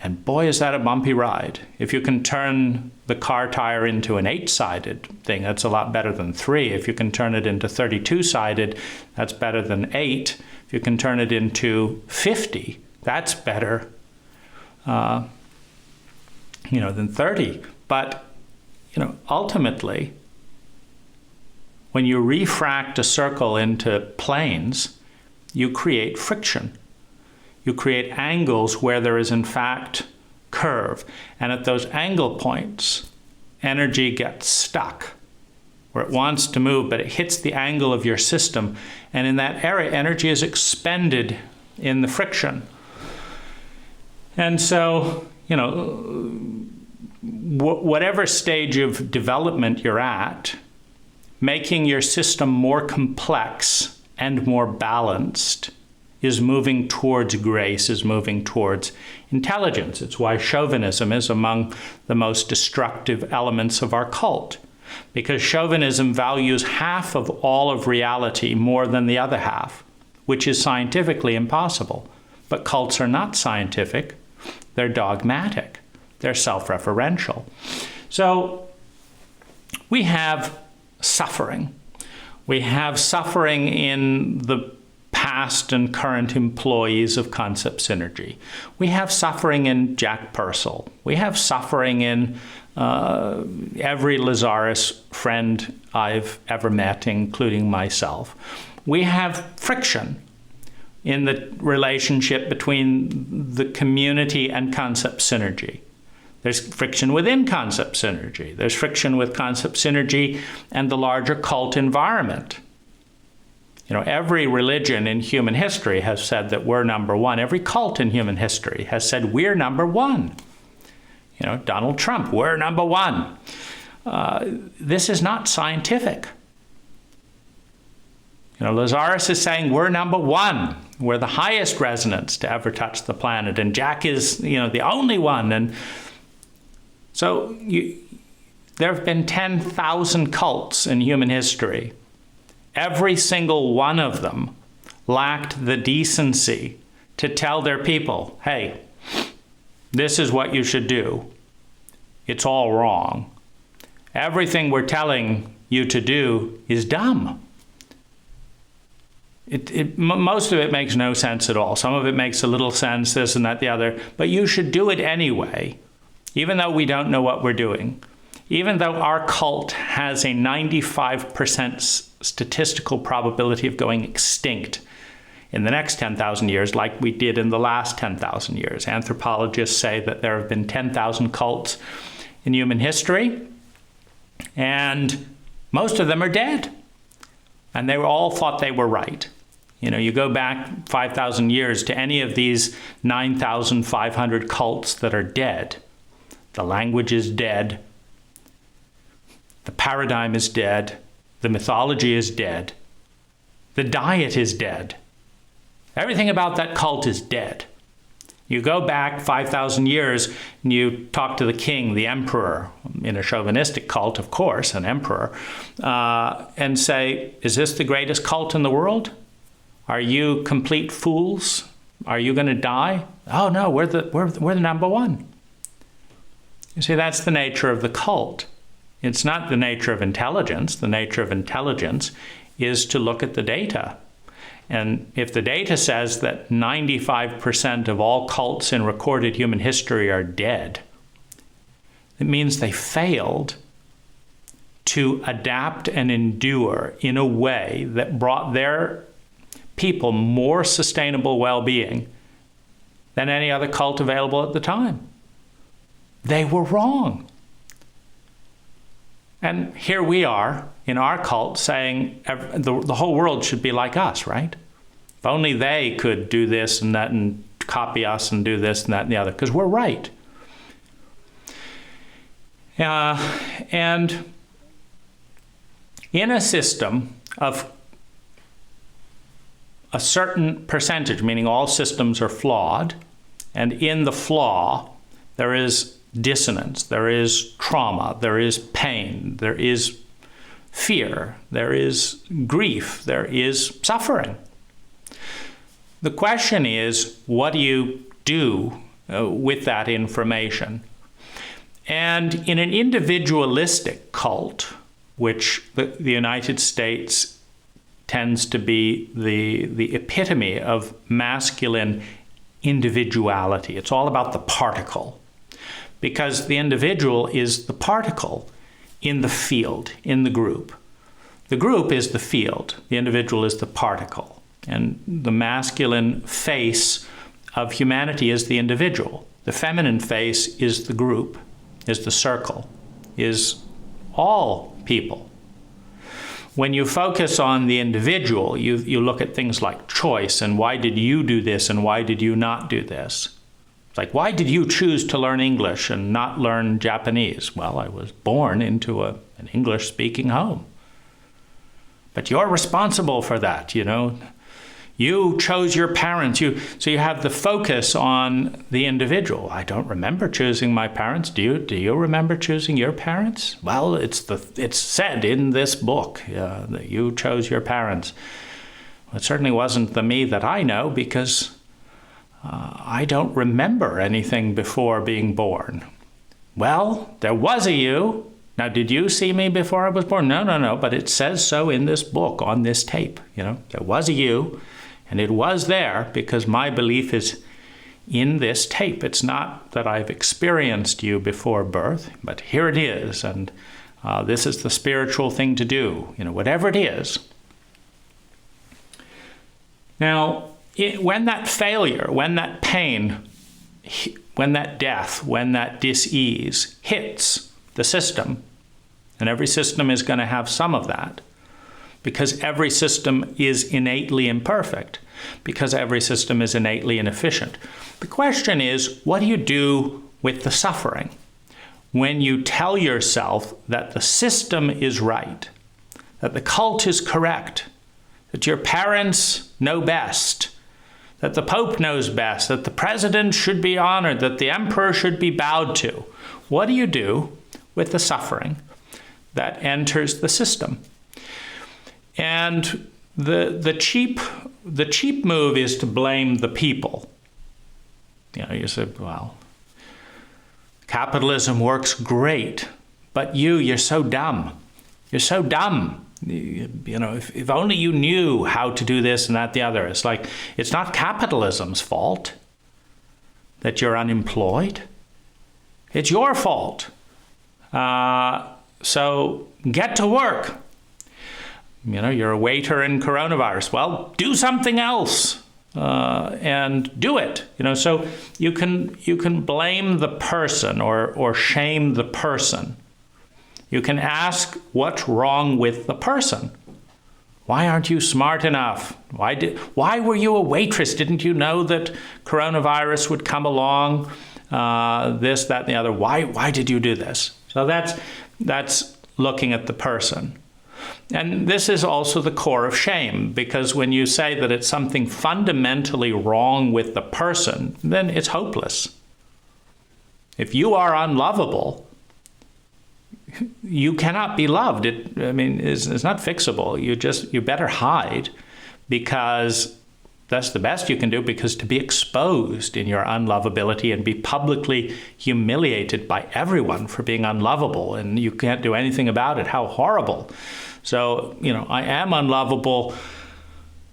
And boy, is that a bumpy ride. If you can turn the car tire into an 8-sided thing, that's a lot better than 3. If you can turn it into 32-sided, that's better than 8. If you can turn it into 50, that's better than 30. But ultimately, when you refract a circle into planes, you create friction. You create angles where there is, in fact, curve. And at those angle points, energy gets stuck, where it wants to move, but it hits the angle of your system. And in that area, energy is expended in the friction. And so, whatever stage of development you're at, making your system more complex and more balanced is moving towards grace, is moving towards intelligence. It's why chauvinism is among the most destructive elements of our cult, because chauvinism values half of all of reality more than the other half, which is scientifically impossible. But cults are not scientific. They're dogmatic. They're self-referential. So we have suffering. We have suffering in the past and current employees of concept synergy. We have suffering in Jach Pursel. We have suffering in every Lazaris friend I've ever met, including myself. We have friction in the relationship between the community and concept synergy. There's friction within concept synergy. There's friction with concept synergy and the larger cult environment. Every religion in human history has said that we're number one. Every cult in human history has said we're number one. Donald Trump, we're number one. This is not scientific. Lazaris is saying we're number one. We're the highest resonance to ever touch the planet, and Jach is, the only one. And so there have been 10,000 cults in human history. Every single one of them lacked the decency to tell their people, hey, this is what you should do. It's all wrong. Everything we're telling you to do is dumb. Most of it makes no sense at all. Some of it makes a little sense, this and that, the other. But you should do it anyway, even though we don't know what we're doing. Even though our cult has a 95% statistical probability of going extinct in the next 10,000 years, like we did in the last 10,000 years. Anthropologists say that there have been 10,000 cults in human history, and most of them are dead. And they all thought they were right. You go back 5,000 years to any of these 9,500 cults that are dead. The language is dead. The paradigm is dead. The mythology is dead. The diet is dead. Everything about that cult is dead. You go back 5,000 years and you talk to the king, the emperor, in a chauvinistic cult, of course, an emperor, and say, is this the greatest cult in the world? Are you complete fools? Are you going to die? Oh no, we're the number one. You see, that's the nature of the cult. It's not the nature of intelligence. The nature of intelligence is to look at the data. And if the data says that 95% of all cults in recorded human history are dead, it means they failed to adapt and endure in a way that brought their people more sustainable well-being than any other cult available at the time. They were wrong. And here we are in our cult saying the whole world should be like us, right? If only they could do this and that and copy us and do this and that and the other, because we're right. And in a system of a certain percentage, meaning all systems are flawed, and in the flaw there is dissonance, there is trauma, there is pain, there is fear, there is grief, there is suffering. The question is, what do you do with that information? And in an individualistic cult, which the United States tends to be the epitome of masculine individuality, it's all about the particle. Because the individual is the particle in the field, in the group. The group is the field. The individual is the particle. And the masculine face of humanity is the individual. The feminine face is the group, is the circle, is all people. When you focus on the individual, you look at things like choice and why did you do this and why did you not do this? It's like, why did you choose to learn English and not learn Japanese? Well, I was born into an English-speaking home. But you're responsible for that, You chose your parents. So you have the focus on the individual. I don't remember choosing my parents. Do you remember choosing your parents? Well, it's said in this book that you chose your parents. Well, it certainly wasn't the me that I know, because I don't remember anything before being born. Well, there was a you. Now, did you see me before I was born? No, but it says so in this book, on this tape. There was a you, and it was there because my belief is in this tape. It's not that I've experienced you before birth, but here it is, and this is the spiritual thing to do, whatever it is. Now, when that failure, when that pain, when that death, when that dis-ease hits the system, and every system is going to have some of that, because every system is innately imperfect, because every system is innately inefficient. The question is, what do you do with the suffering when you tell yourself that the system is right, that the cult is correct, that your parents know best, that the Pope knows best, that the president should be honored, that the emperor should be bowed to. What do you do with the suffering that enters the system? And the cheap move is to blame the people. You say, well, capitalism works great, but you're so dumb. You're so dumb. If only you knew how to do this and that, the other. It's like, it's not capitalism's fault that you're unemployed. It's your fault. So get to work. You're a waiter in coronavirus. Well, do something else and do it. So you can blame the person or shame the person. You can ask what's wrong with the person. Why aren't you smart enough? Why were you a waitress? Didn't you know that coronavirus would come along? This, that, and the other. Why did you do this? So that's looking at the person. And this is also the core of shame, because when you say that it's something fundamentally wrong with the person, then it's hopeless. If you are unlovable, you cannot be loved. It's not fixable. You better hide, because that's the best you can do, because to be exposed in your unlovability and be publicly humiliated by everyone for being unlovable and you can't do anything about it, how horrible. So, I am unlovable.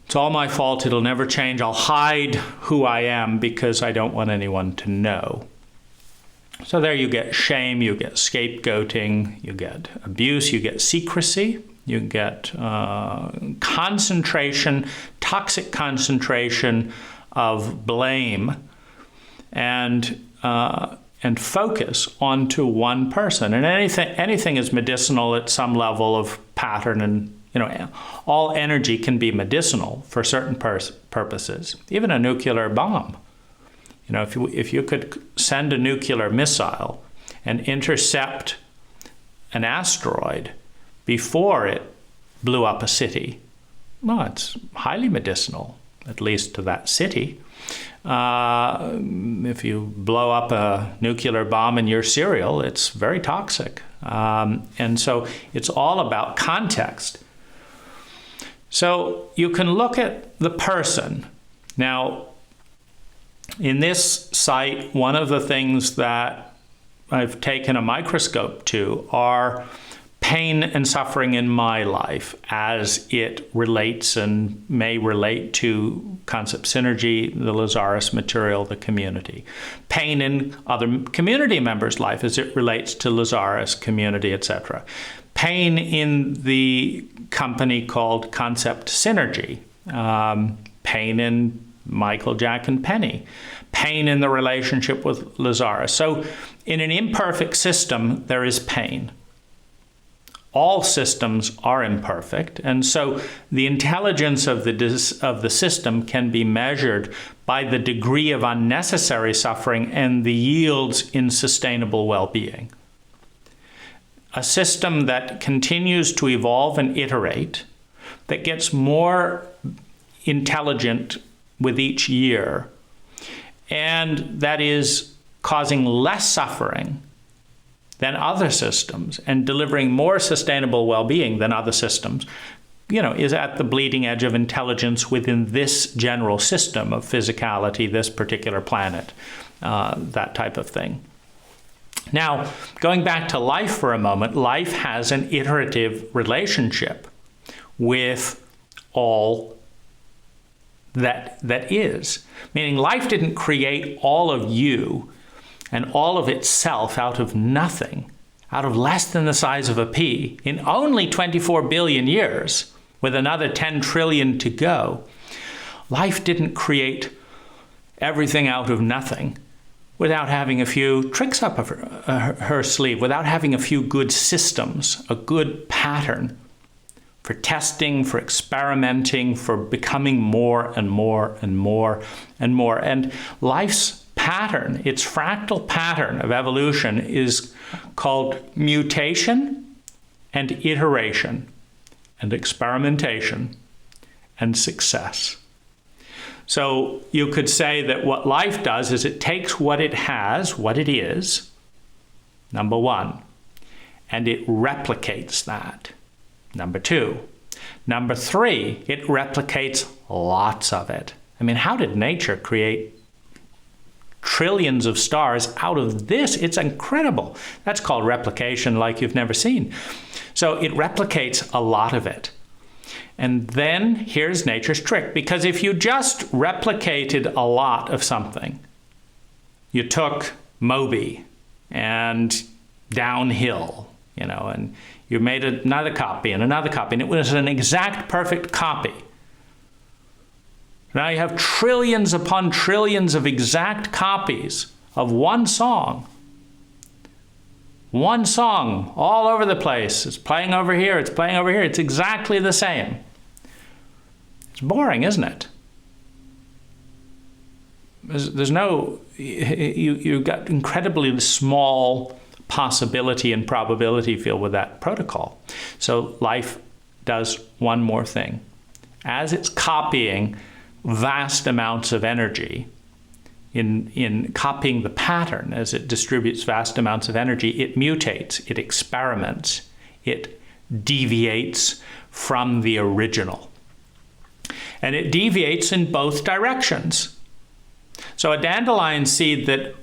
It's all my fault. It'll never change. I'll hide who I am because I don't want anyone to know. So there you get shame, you get scapegoating, you get abuse, you get secrecy, you get concentration, toxic concentration of blame and focus onto one person. And anything is medicinal at some level of pattern, and all energy can be medicinal for certain purposes, even a nuclear bomb. If you could send a nuclear missile and intercept an asteroid before it blew up a city, well, it's highly medicinal, at least to that city. If you blow up a nuclear bomb in your cereal, it's very toxic. And so it's all about context. So you can look at the person. Now, in this site, one of the things that I've taken a microscope to are pain and suffering in my life as it relates and may relate to concept synergy, the Lazaris material, the community. Pain in other community members' life as it relates to Lazaris, community, etc. Pain in the company called Concept Synergy. Pain in Michael, Jack, and Penny. Pain in the relationship with Lazaris. So in an imperfect system, there is pain. All systems are imperfect, and so the intelligence of the system can be measured by the degree of unnecessary suffering and the yields in sustainable well-being. A system that continues to evolve and iterate, that gets more intelligent with each year, and that is causing less suffering than other systems and delivering more sustainable well-being than other systems, is at the bleeding edge of intelligence within this general system of physicality, this particular planet, that type of thing. Now, going back to life for a moment, life has an iterative relationship with all that is. Meaning life didn't create all of you and all of itself out of nothing, out of less than the size of a pea, in only 24 billion years, with another 10 trillion to go. Life didn't create everything out of nothing without having a few tricks up her sleeve, without having a few good systems, a good pattern for testing, for experimenting, for becoming more and more and more and more. And life's pattern, its fractal pattern of evolution, is called mutation and iteration and experimentation and success. So you could say that what life does is it takes what it has, what it is, number one, and it replicates that, number two. Number three, it replicates lots of it. I mean, how did nature create trillions of stars out of this? It's incredible. That's called replication like you've never seen. So it replicates a lot of it. And then here's nature's trick, because if you just replicated a lot of something, you took Moby and downhill, and you made another copy and another copy, and it was an exact perfect copy. Now you have trillions upon trillions of exact copies of one song. One song all over the place. It's playing over here, it's playing over here. It's exactly the same. It's boring, isn't it? There's no, you've got incredibly small possibility and probability field with that protocol. So life does one more thing. As it's copying vast amounts of energy, in copying the pattern, as it distributes vast amounts of energy, it mutates, it experiments, it deviates from the original. And it deviates in both directions. So a dandelion seed that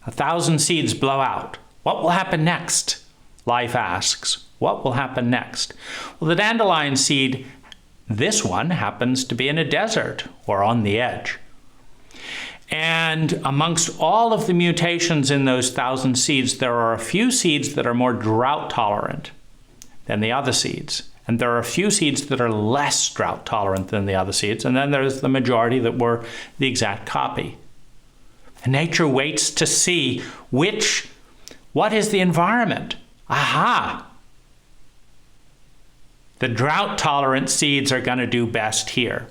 1,000 seeds blow out. What will happen next? Life asks. What will happen next? Well, the dandelion seed, this one happens to be in a desert or on the edge. And amongst all of the mutations in those 1,000 seeds, there are a few seeds that are more drought tolerant than the other seeds. And there are a few seeds that are less drought tolerant than the other seeds. And then there's the majority that were the exact copy. And nature waits to see what is the environment? Aha! The drought tolerant seeds are going to do best here.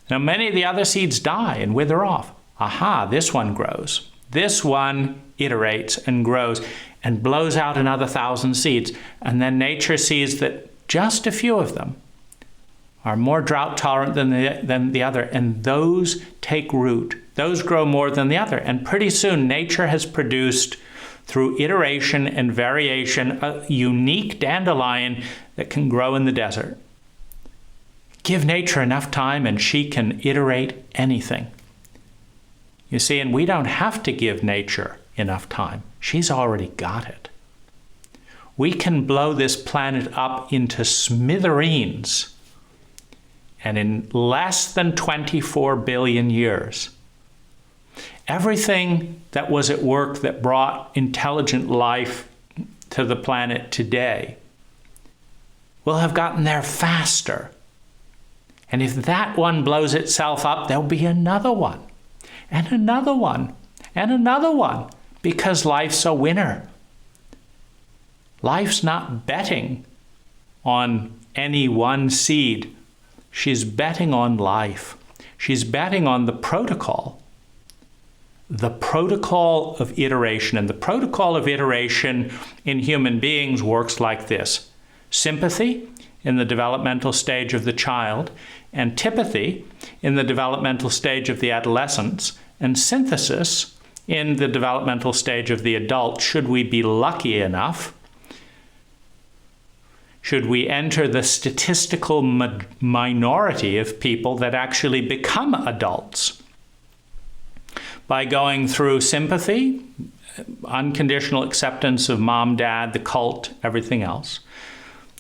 Now many of the other seeds die and wither off. Aha, this one grows. This one iterates and grows and blows out another 1,000 seeds. And then nature sees that just a few of them are more drought tolerant than the other. And those take root. Those grow more than the other. And pretty soon nature has produced, through iteration and variation, a unique dandelion that can grow in the desert. Give nature enough time and she can iterate anything. You see, and we don't have to give nature enough time. She's already got it. We can blow this planet up into smithereens, and in less than 24 billion years, everything that was at work that brought intelligent life to the planet today will have gotten there faster. And if that one blows itself up, there'll be another one, and another one, and another one, because life's a winner. Life's not betting on any one seed. She's betting on life. She's betting on the protocol of iteration. And the protocol of iteration in human beings works like this: sympathy in the developmental stage of the child, antipathy in the developmental stage of the adolescence, and synthesis in the developmental stage of the adult, should we be lucky enough, should we enter the statistical minority of people that actually become adults. By going through sympathy, unconditional acceptance of mom, dad, the cult, everything else.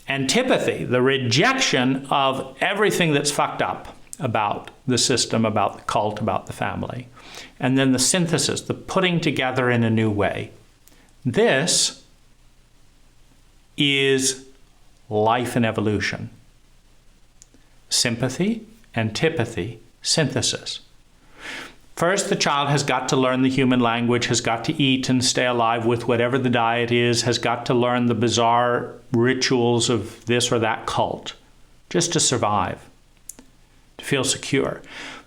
Antipathy, the rejection of everything that's fucked up about the system, about the cult, about the family. And then the synthesis, the putting together in a new way. This is life and evolution. Sympathy, antipathy, synthesis. First, the child has got to learn the human language, has got to eat and stay alive with whatever the diet is, has got to learn the bizarre rituals of this or that cult, just to survive, to feel secure.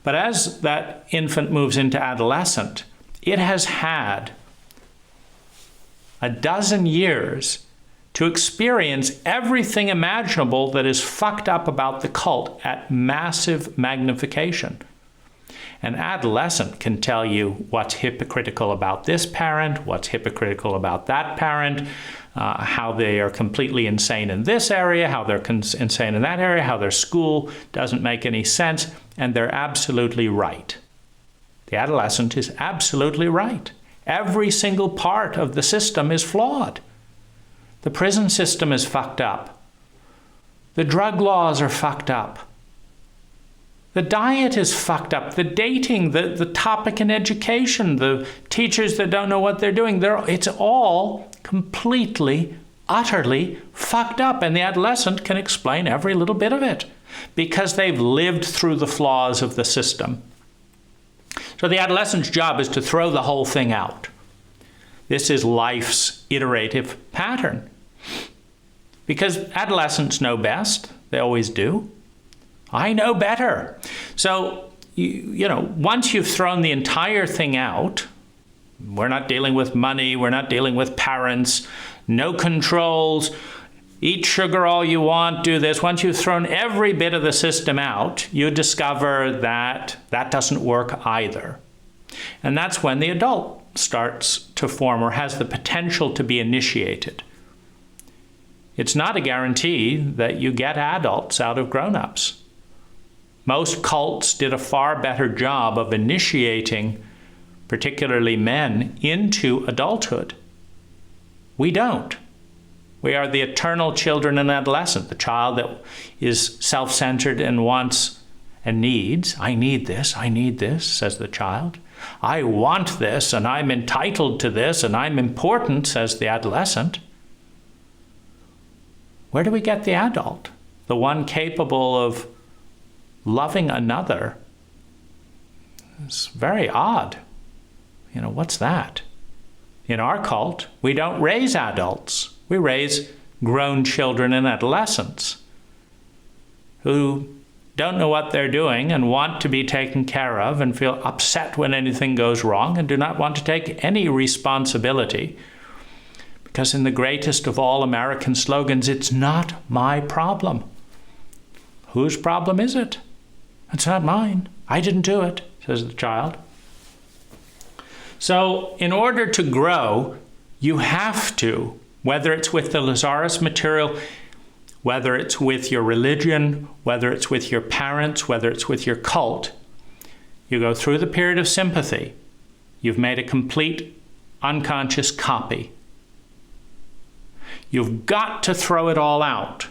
But as that infant moves into adolescent, it has had a dozen years to experience everything imaginable that is fucked up about the cult at massive magnification. An adolescent can tell you what's hypocritical about this parent, what's hypocritical about that parent, how they are completely insane in this area, how they're insane in that area, how their school doesn't make any sense, and they're absolutely right. The adolescent is absolutely right. Every single part of the system is flawed. The prison system is fucked up. The drug laws are fucked up. The diet is fucked up. The dating, the topic in education, the teachers that don't know what they're doing, it's all completely, utterly fucked up. And the adolescent can explain every little bit of it because they've lived through the flaws of the system. So the adolescent's job is to throw the whole thing out. This is life's iterative pattern. Because adolescents know best. They always do. I know better. So, once you've thrown the entire thing out, we're not dealing with money, we're not dealing with parents, no controls, eat sugar all you want, do this. Once you've thrown every bit of the system out, you discover that that doesn't work either. And that's when the adult starts to form or has the potential to be initiated. It's not a guarantee that you get adults out of grown-ups. Most cults did a far better job of initiating, particularly men, into adulthood. We don't. We are the eternal children and adolescent, the child that is self-centered and wants and needs. I need this, says the child. I want this, and I'm entitled to this, and I'm important, says the adolescent. Where do we get the adult? The one capable of loving another? It's very odd. What's that? In our cult, we don't raise adults. We raise grown children and adolescents who don't know what they're doing and want to be taken care of and feel upset when anything goes wrong and do not want to take any responsibility. Because in the greatest of all American slogans, it's not my problem. Whose problem is it? It's not mine. I didn't do it, says the child. So in order to grow, you have to, whether it's with the Lazaris material, whether it's with your religion, whether it's with your parents, whether it's with your cult, you go through the period of sympathy. You've made a complete unconscious copy. You've got to throw it all out.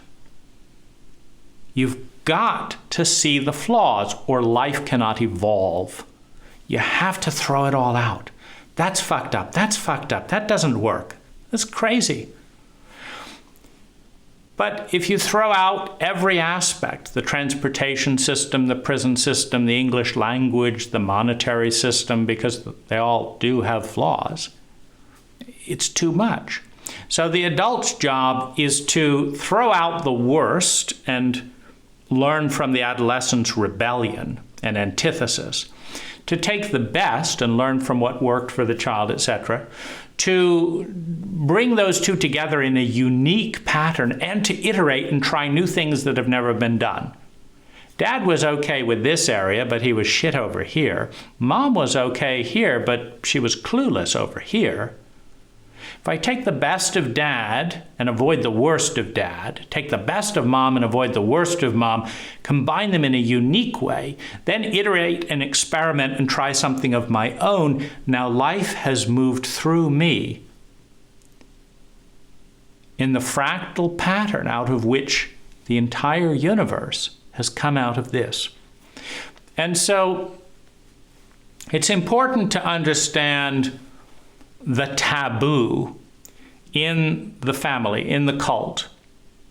You've got to see the flaws, or life cannot evolve. You have to throw it all out. That's fucked up. That's fucked up. That doesn't work. That's crazy. But if you throw out every aspect, the transportation system, the prison system, the English language, the monetary system, because they all do have flaws, it's too much. So the adult's job is to throw out the worst and learn from the adolescent's rebellion and antithesis, to take the best and learn from what worked for the child, etc., to bring those two together in a unique pattern and to iterate and try new things that have never been done. Dad was okay with this area, but he was shit over here. Mom was okay here, but she was clueless over here. If I take the best of Dad and avoid the worst of Dad, take the best of Mom and avoid the worst of Mom, combine them in a unique way, then iterate and experiment and try something of my own, now life has moved through me in the fractal pattern out of which the entire universe has come out of this. And so it's important to understand the taboo in the family, in the cult,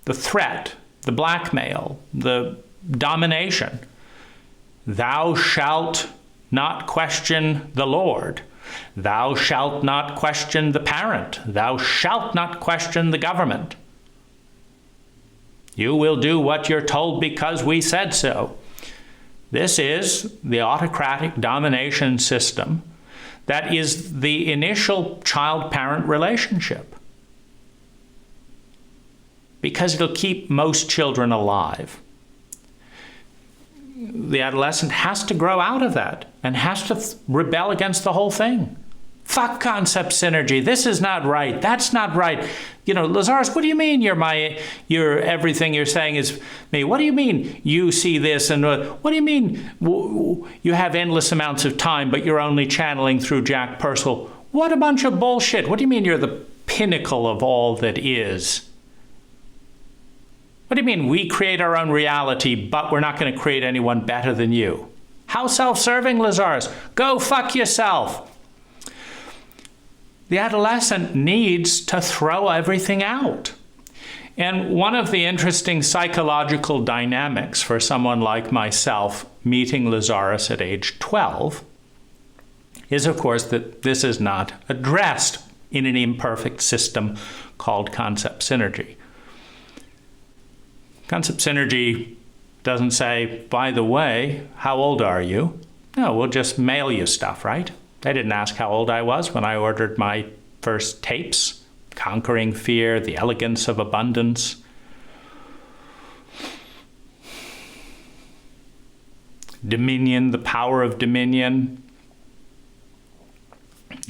the threat, the blackmail, the domination. Thou shalt not question the Lord. Thou shalt not question the parent. Thou shalt not question the government. You will do what you're told because we said so. This is the autocratic domination system that is the initial child-parent relationship. because it'll keep most children alive. The adolescent has to grow out of that and has to rebel against the whole thing. Fuck concept synergy. This is not right. That's not right. You know, Lazaris, what do you mean you're everything you're saying is me? What do you mean you see this? And what do you mean you have endless amounts of time, but you're only channeling through Jach Pursel? What a bunch of bullshit. What do you mean you're the pinnacle of all that is? What do you mean we create our own reality, but we're not going to create anyone better than you? How self-serving, Lazaris? Go fuck yourself. The adolescent needs to throw everything out. And one of the interesting psychological dynamics for someone like myself meeting Lazaris at age 12 is, of course, that this is not addressed in an imperfect system called concept synergy. Concept synergy doesn't say, by the way, how old are you? No, we'll just mail you stuff, right? They didn't ask how old I was when I ordered my first tapes, Conquering Fear, The Elegance of Abundance. Dominion, The Power of Dominion.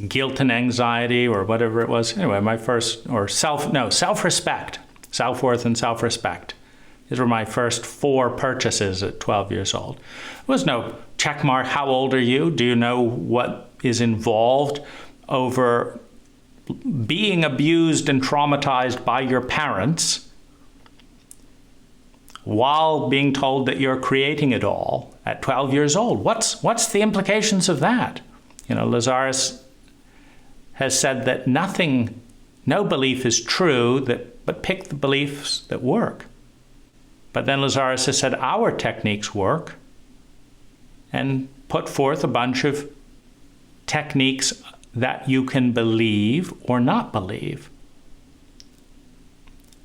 Guilt and Anxiety, or whatever it was. Anyway, my first, or self-respect. Self-worth and self-respect. These were my first 4 purchases at 12 years old. There was no check mark, how old are you? Do you know what is involved over being abused and traumatized by your parents while being told that you're creating it all at 12 years old? What's the implications of that? You know, Lazaris has said that no belief is true, but pick the beliefs that work. But then Lazaris has said our techniques work and put forth a bunch of techniques that you can believe or not believe.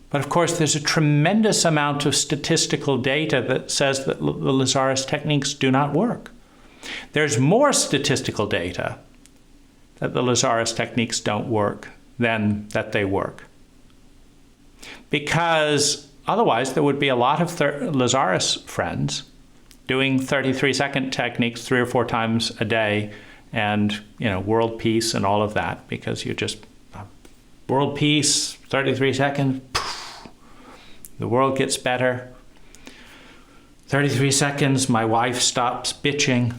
But of course, there's a tremendous amount of statistical data that says that the Lazaris techniques do not work. There's more statistical data that the Lazaris techniques don't work than that they work. Because otherwise, there would be a lot of Lazaris friends doing 33-second techniques 3 or 4 times a day, and, you know, world peace and all of that, because you just, world peace, 33 seconds, poof, the world gets better. 33 seconds, my wife stops bitching.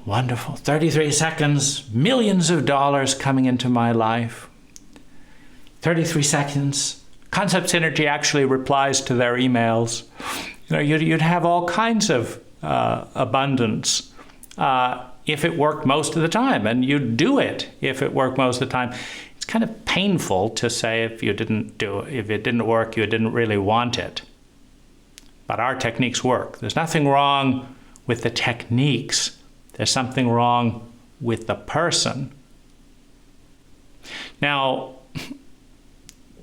Wonderful. 33 seconds, millions of dollars coming into my life. 33 seconds, concept synergy actually replies to their emails. You know, you'd have all kinds of abundance if it worked most of the time, and you'd do it if it worked most of the time. It's kind of painful to say if it didn't work, you didn't really want it. But our techniques work. There's nothing wrong with the techniques. There's something wrong with the person. Now,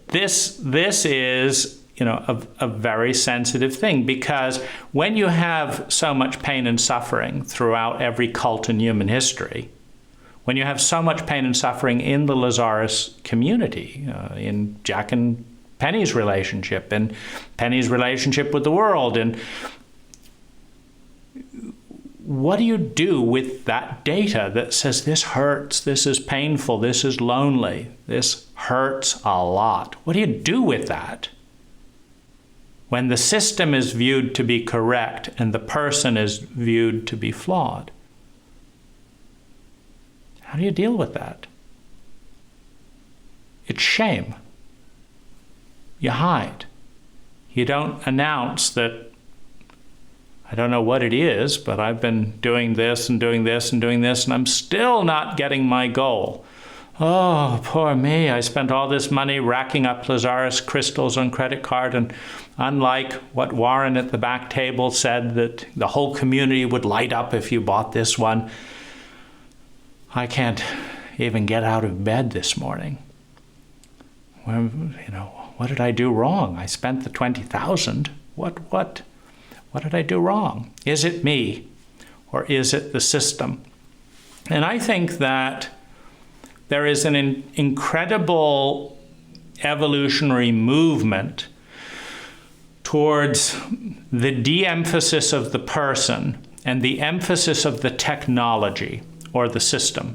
this is, you know, a very sensitive thing, because when you have so much pain and suffering throughout every cult in human history, when you have so much pain and suffering in the Lazaris community, in Jack and Penny's relationship, and Penny's relationship with the world, and what do you do with that data that says this hurts, this is painful, this is lonely, this hurts a lot? What do you do with that when the system is viewed to be correct and the person is viewed to be flawed? How do you deal with that? It's shame. You hide. You don't announce that, I don't know what it is, but I've been doing this and doing this and doing this, and I'm still not getting my goal. Oh, poor me. I spent all this money racking up Lazaris crystals on credit card, and unlike what Warren at the back table said, that the whole community would light up if you bought this one, I can't even get out of bed this morning. Well, you know, what did I do wrong? I spent the $20,000. What did I do wrong? Is it me, or is it the system? And I think that there is an incredible evolutionary movement towards the de-emphasis of the person and the emphasis of the technology or the system.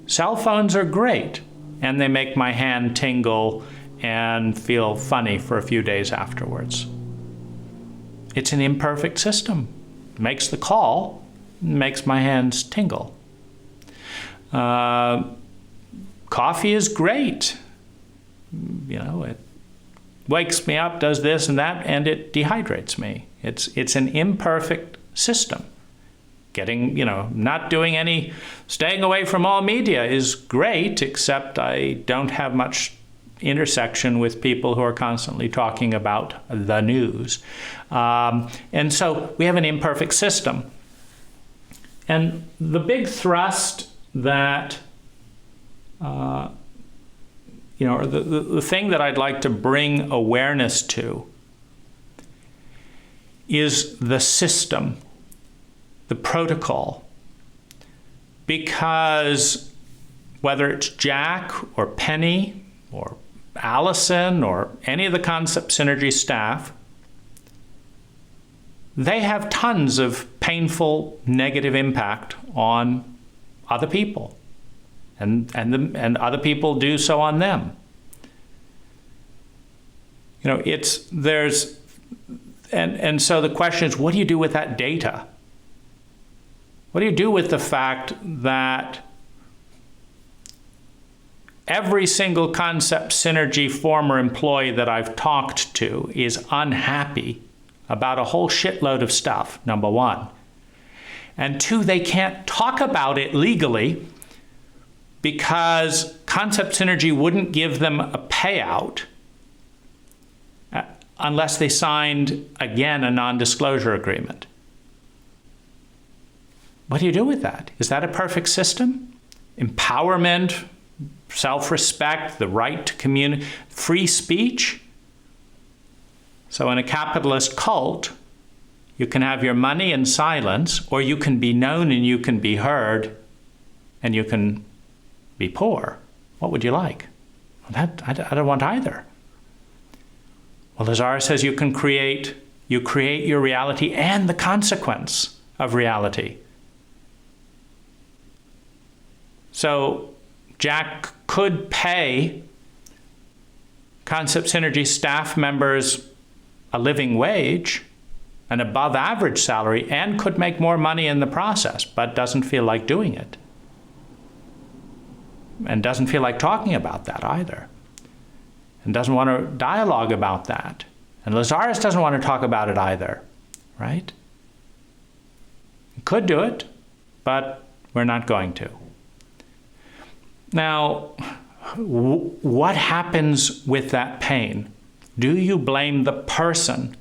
Cell phones are great, and they make my hand tingle and feel funny for a few days afterwards. It's an imperfect system. It makes the call, makes my hands tingle. Coffee is great. It wakes me up, does this and that, and it dehydrates me. It's an imperfect system. Staying away from all media is great, except I don't have much intersection with people who are constantly talking about the news. And so we have an imperfect system. And the big thrust that, the thing that I'd like to bring awareness to is the system, the protocol. Because whether it's Jach or Penny or Allison or any of the Concept Synergy staff, they have tons of painful negative impact on other people, and other people do so on them. So the question is, what do you do with that data? What do you do with the fact that every single Concept Synergy former employee that I've talked to is unhappy about a whole shitload of stuff, number one. And two, they can't talk about it legally because Concept Synergy wouldn't give them a payout unless they signed, again, a non-disclosure agreement. What do you do with that? Is that a perfect system? Empowerment, self-respect, the right to communicate, free speech? So in a capitalist cult, you can have your money in silence, or you can be known and you can be heard, and you can be poor. What would you like? Well, I don't want either. Well, Lazaris says you create your reality and the consequence of reality. So Jach could pay Concept Synergy staff members a living wage, an above average salary, and could make more money in the process, but doesn't feel like doing it. And doesn't feel like talking about that either. And doesn't want to dialogue about that. And Lazaris doesn't want to talk about it either, right? Could do it, but we're not going to. Now, what happens with that pain? Do you blame the person?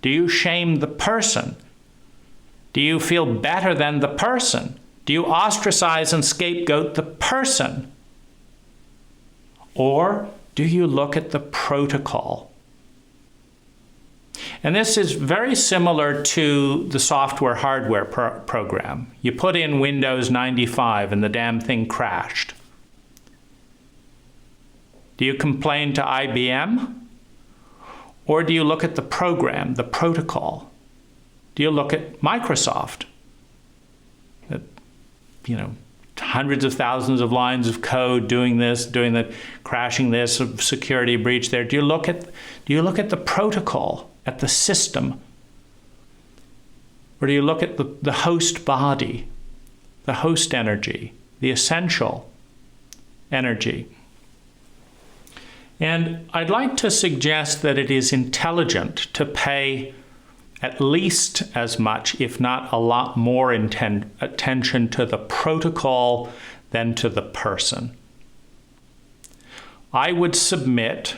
Do you shame the person? Do you feel better than the person? Do you ostracize and scapegoat the person? Or do you look at the protocol? And this is very similar to the software-hardware program. You put in Windows 95 and the damn thing crashed. Do you complain to IBM? Or do you look at the program, the protocol? Do you look at Microsoft? Hundreds of thousands of lines of code doing this, doing that, crashing this, security breach there. Do you look at the protocol, at the system? Or do you look at the host body, the host energy, the essential energy? And I'd like to suggest that it is intelligent to pay at least as much, if not a lot more attention to the protocol than to the person. I would submit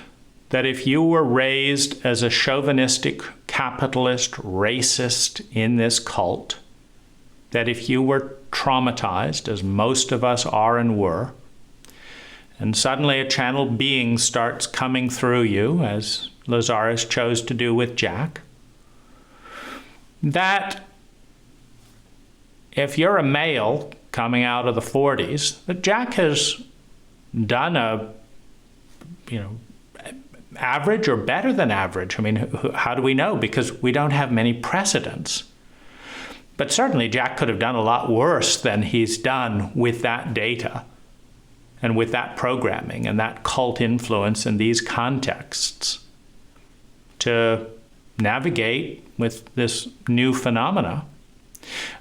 that if you were raised as a chauvinistic, capitalist, racist in this cult, that if you were traumatized, as most of us are and were, and suddenly a channeled being starts coming through you, as Lazaris chose to do with Jach, that if you're a male coming out of the 40s, that Jach has done average or better than average? I mean, how do we know? Because we don't have many precedents. But certainly Jach could have done a lot worse than he's done with that data and with that programming and that cult influence in these contexts to navigate with this new phenomena.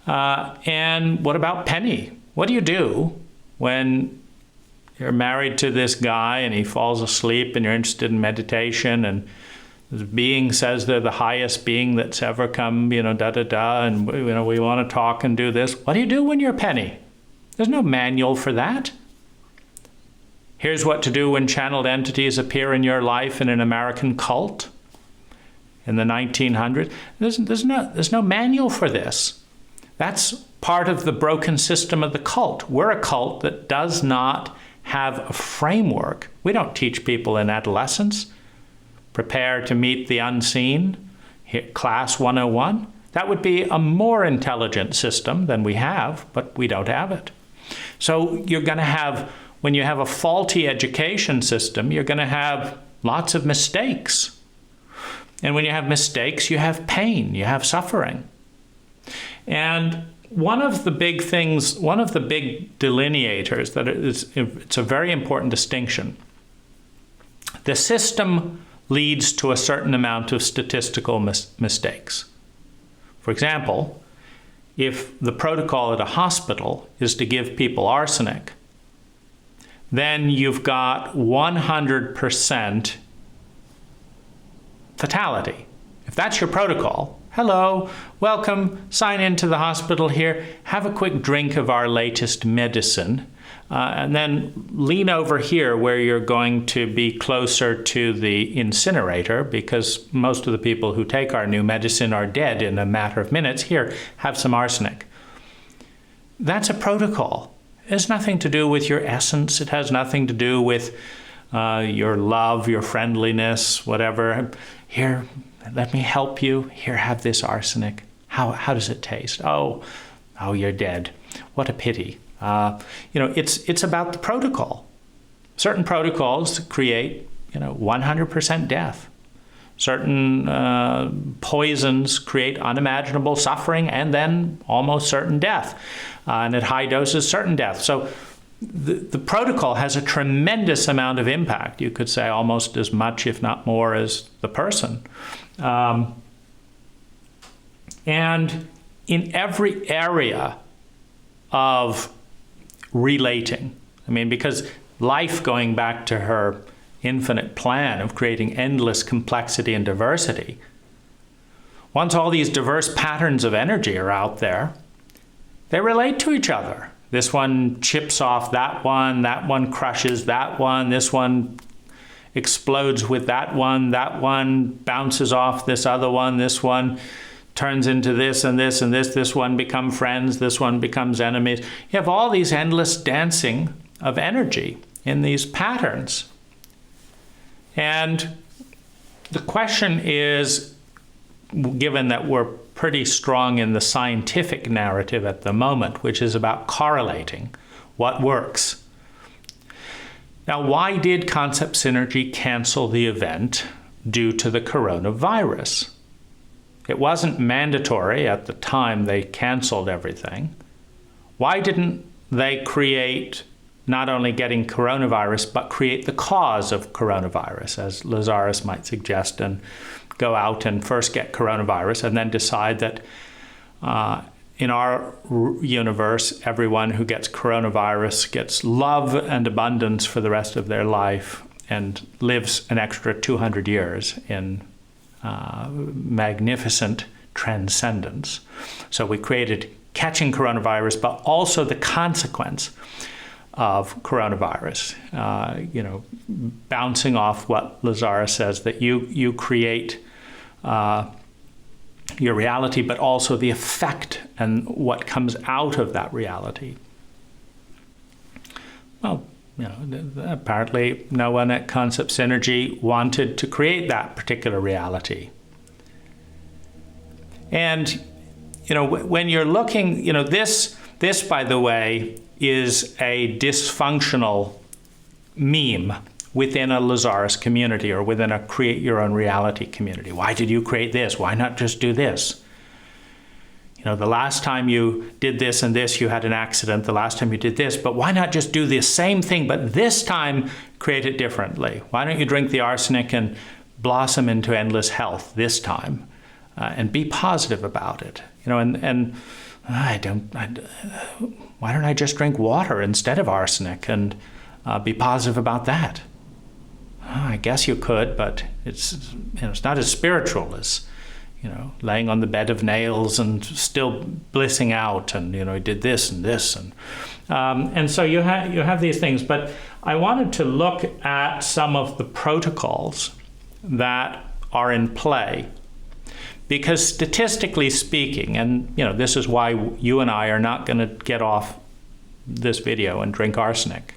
And what about Penny? What do you do when you're married to this guy and he falls asleep and you're interested in meditation and this being says they're the highest being that's ever come, and we want to talk and do this. What do you do when you're Penny? There's no manual for that. Here's what to do when channeled entities appear in your life in an American cult in the 1900s. There's no manual for this. That's part of the broken system of the cult. We're a cult that does not have a framework. We don't teach people in adolescence, prepare to meet the unseen, class 101. That would be a more intelligent system than we have, but we don't have it. So you're going to have, when you have a faulty education system, you're going to have lots of mistakes. And when you have mistakes, you have pain, you have suffering. And one of the big things, one of the big delineators, it's a very important distinction. The system leads to a certain amount of statistical mistakes. For example, if the protocol at a hospital is to give people arsenic, then you've got 100% fatality. If that's your protocol, hello, welcome, sign into the hospital here, have a quick drink of our latest medicine, and then lean over here where you're going to be closer to the incinerator because most of the people who take our new medicine are dead in a matter of minutes. Here, have some arsenic. That's a protocol. It has nothing to do with your essence. It has nothing to do with your love, your friendliness, whatever. Here, let me help you. Here, have this arsenic. How does it taste? Oh, you're dead. What a pity. It's about the protocol. Certain protocols create, 100% death. Certain poisons create unimaginable suffering and then almost certain death. And at high doses, certain death. So the protocol has a tremendous amount of impact. You could say almost as much, if not more, as the person. And in every area of relating, because life, going back to her infinite plan of creating endless complexity and diversity, once all these diverse patterns of energy are out there, they relate to each other. This one chips off that one crushes that one, this one explodes with that one bounces off this other one, this one turns into this and this and this one become friends, this one becomes enemies. You have all these endless dancing of energy in these patterns. And the question is, given that we're pretty strong in the scientific narrative at the moment, which is about correlating what works. Now, why did concept synergy cancel the event due to the coronavirus? It wasn't mandatory at the time they canceled everything. Why didn't they create not only getting coronavirus, but create the cause of coronavirus, as Lazaris might suggest, and go out and first get coronavirus and then decide that in our universe, everyone who gets coronavirus gets love and abundance for the rest of their life and lives an extra 200 years in magnificent transcendence. So we created catching coronavirus, but also the consequence of coronavirus, bouncing off what Lazaris says, that you create your reality, but also the effect and what comes out of that reality. Well, apparently no one at Concept Synergy wanted to create that particular reality. And, when you're looking, this, by the way, is a dysfunctional meme within a Lazaris community or within a create your own reality community. Why did you create this? Why not just do this? You know, the last time you did this and this, you had an accident. The last time you did this, but why not just do the same thing, but this time create it differently? Why don't you drink the arsenic and blossom into endless health this time, and be positive about it? You know, and why don't I just drink water instead of arsenic and be positive about that? I guess you could, but it's not as spiritual as, laying on the bed of nails and still blissing out, and he did this and this, and so you have these things. But I wanted to look at some of the protocols that are in play, because statistically speaking, and this is why you and I are not going to get off this video and drink arsenic,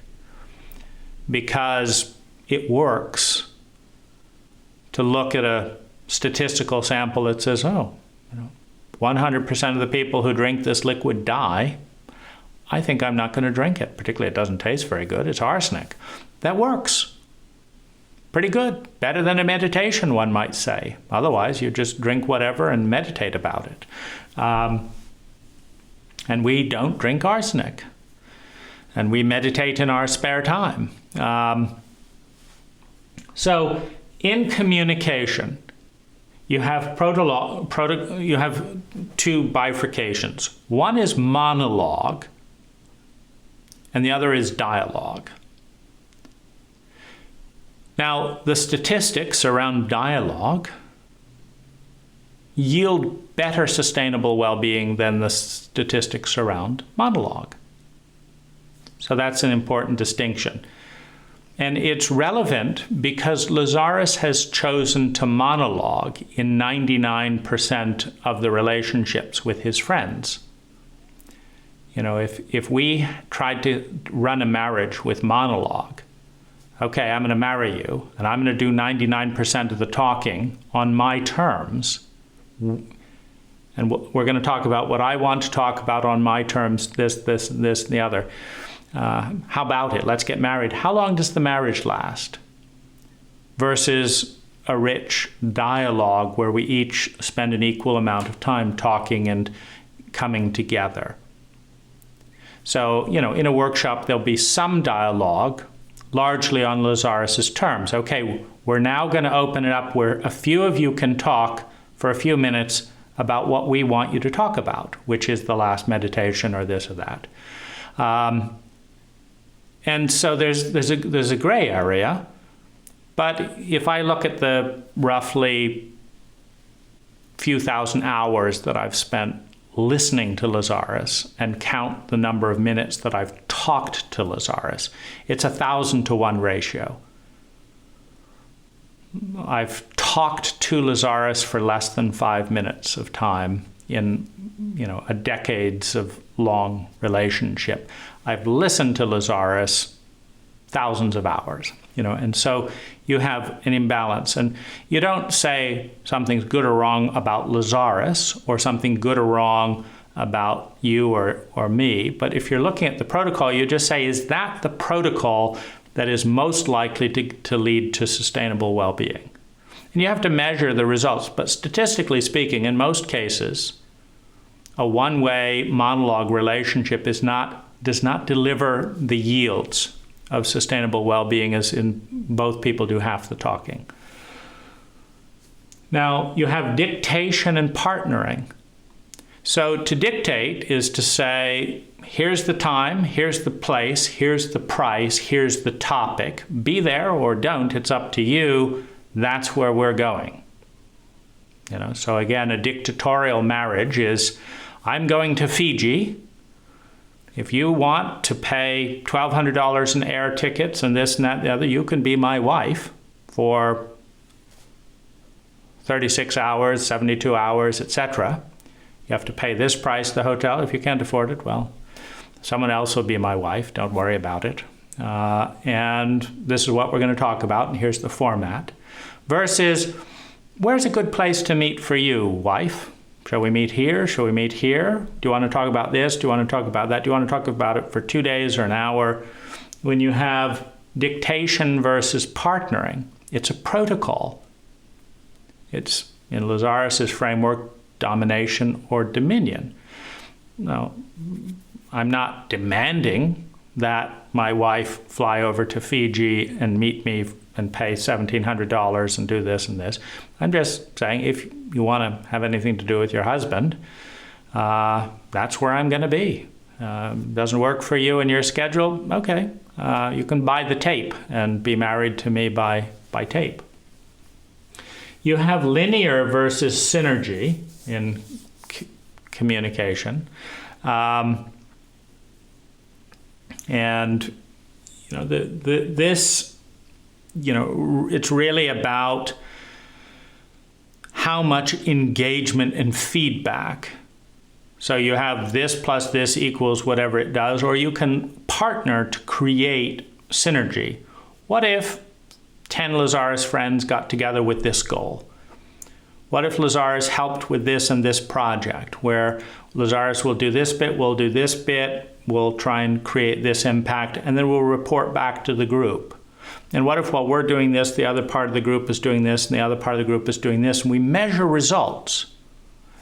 because it works to look at a statistical sample that says, 100% of the people who drink this liquid die. I think I'm not going to drink it. Particularly, it doesn't taste very good. It's arsenic. That works. Pretty good. Better than a meditation, one might say. Otherwise, you just drink whatever and meditate about it. And we don't drink arsenic. And we meditate in our spare time. So in communication, you have you have two bifurcations. One is monologue, and the other is dialogue. Now, the statistics around dialogue yield better sustainable well-being than the statistics around monologue. So that's an important distinction. And it's relevant because Lazaris has chosen to monologue in 99% of the relationships with his friends. If we tried to run a marriage with monologue, okay, I'm going to marry you, and I'm going to do 99% of the talking on my terms, and we're going to talk about what I want to talk about on my terms, this, and the other. How about it? Let's get married. How long does the marriage last? Versus a rich dialogue where we each spend an equal amount of time talking and coming together. So, in a workshop, there'll be some dialogue, largely on Lazaris's terms. Okay, we're now going to open it up where a few of you can talk for a few minutes about what we want you to talk about, which is the last meditation or this or that. And so there's a gray area, but if I look at the roughly few thousand hours that I've spent listening to Lazaris and count the number of minutes that I've talked to Lazaris, it's 1,000 to 1 ratio. I've talked to Lazaris for less than 5 minutes of time in a decades of long relationship. I've listened to Lazaris thousands of hours, and so you have an imbalance. And you don't say something's good or wrong about Lazaris or something good or wrong about you or me, but if you're looking at the protocol, you just say, is that the protocol that is most likely to lead to sustainable well-being? And you have to measure the results, but statistically speaking, in most cases, a one-way monologue relationship does not deliver the yields of sustainable well-being as in both people do half the talking. Now, you have dictation and partnering. So to dictate is to say, here's the time, here's the place, here's the price, here's the topic. Be there or don't, it's up to you. That's where we're going. So again, a dictatorial marriage is, I'm going to Fiji. If you want to pay $1,200 in air tickets and this and that and the other, you can be my wife for 36 hours, 72 hours, etc. You have to pay this price, the hotel. If you can't afford it, well, someone else will be my wife. Don't worry about it. And this is what we're going to talk about, and here's the format. Versus, where's a good place to meet for you, wife? Shall we meet here? Shall we meet here? Do you want to talk about this? Do you want to talk about that? Do you want to talk about it for 2 days or an hour? When you have dictation versus partnering. It's a protocol. It's, in Lazaris' framework, domination or dominion. Now, I'm not demanding that my wife fly over to Fiji and meet me and pay $1,700 and do this and this. I'm just saying, if you want to have anything to do with your husband, that's where I'm going to be. Doesn't work for you and your schedule? Okay. You can buy the tape and be married to me by tape. You have linear versus synergy in communication. And, this, it's really about how much engagement and feedback. So you have this plus this equals whatever it does, or you can partner to create synergy. What if 10 Lazaris friends got together with this goal? What if Lazaris helped with this and this project, where Lazaris will do this bit, we'll do this bit, we'll try and create this impact, and then we'll report back to the group. And what if while we're doing this, the other part of the group is doing this, and the other part of the group is doing this, and we measure results.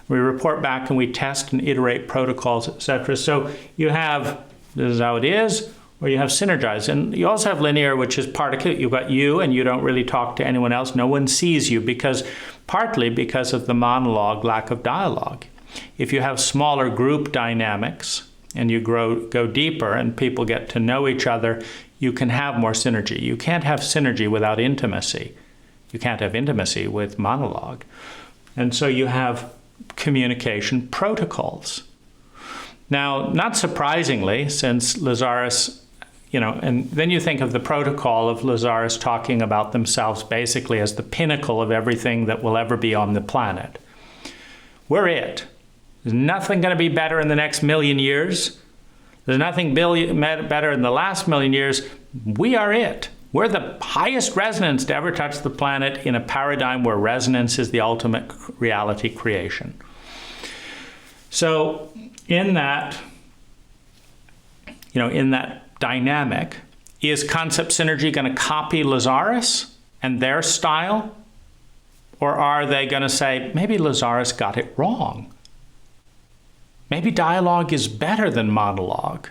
We report back and we test and iterate protocols, etc. So you have, this is how it is, or you have synergize. And you also have linear, which is particle. You've got you, and you don't really talk to anyone else. No one sees you, partly because of the monologue, lack of dialogue. If you have smaller group dynamics and you go deeper and people get to know each other, you can have more synergy. You can't have synergy without intimacy. You can't have intimacy with monologue. And so you have communication protocols. Now, not surprisingly, since Lazaris, and then you think of the protocol of Lazaris talking about themselves basically as the pinnacle of everything that will ever be on the planet. We're it. There's nothing going to be better in the next million years. There's nothing better in the last million years. We are it. We're the highest resonance to ever touch the planet in a paradigm where resonance is the ultimate reality creation. So in that dynamic, is concept synergy going to copy Lazaris and their style? Or are they going to say, maybe Lazaris got it wrong? Maybe dialogue is better than monologue.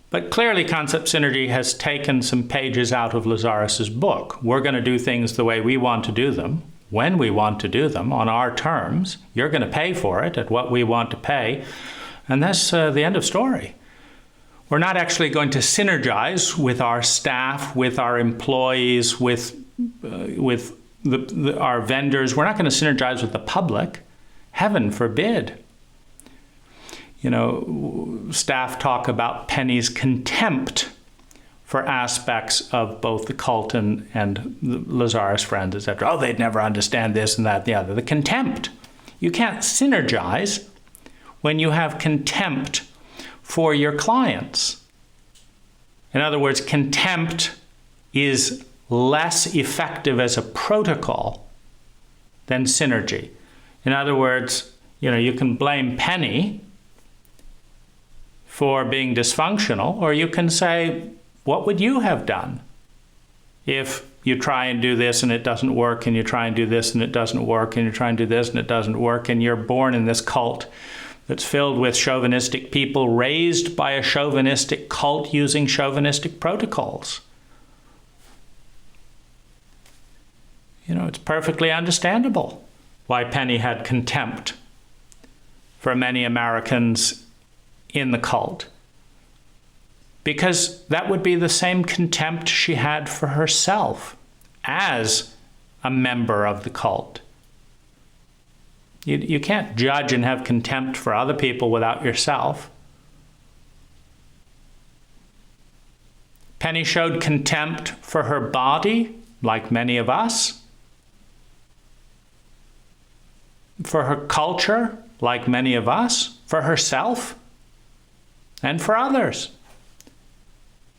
But clearly concept synergy has taken some pages out of Lazaris's book. We're going to do things the way we want to do them, when we want to do them, on our terms. You're going to pay for it at what we want to pay. And that's the end of story. We're not actually going to synergize with our staff, with our employees, with our vendors. We're not going to synergize with the public. Heaven forbid. Staff talk about Penny's contempt for aspects of both the cult and Lazaris friends, etc. Oh, they'd never understand this and that and the other. The contempt. You can't synergize when you have contempt for your clients. In other words, contempt is less effective as a protocol than synergy. In other words, you can blame Penny for being dysfunctional, or you can say, what would you have done if you try and do this and it doesn't work, and you try and do this and it doesn't work, and you try and do this and it doesn't work, and you're born in this cult that's filled with chauvinistic people raised by a chauvinistic cult using chauvinistic protocols? It's perfectly understandable why Penny had contempt for many Americans in the cult, because that would be the same contempt she had for herself as a member of the cult. You can't judge and have contempt for other people without yourself. Penny showed contempt for her body, like many of us, for her culture, like many of us, for herself, and for others.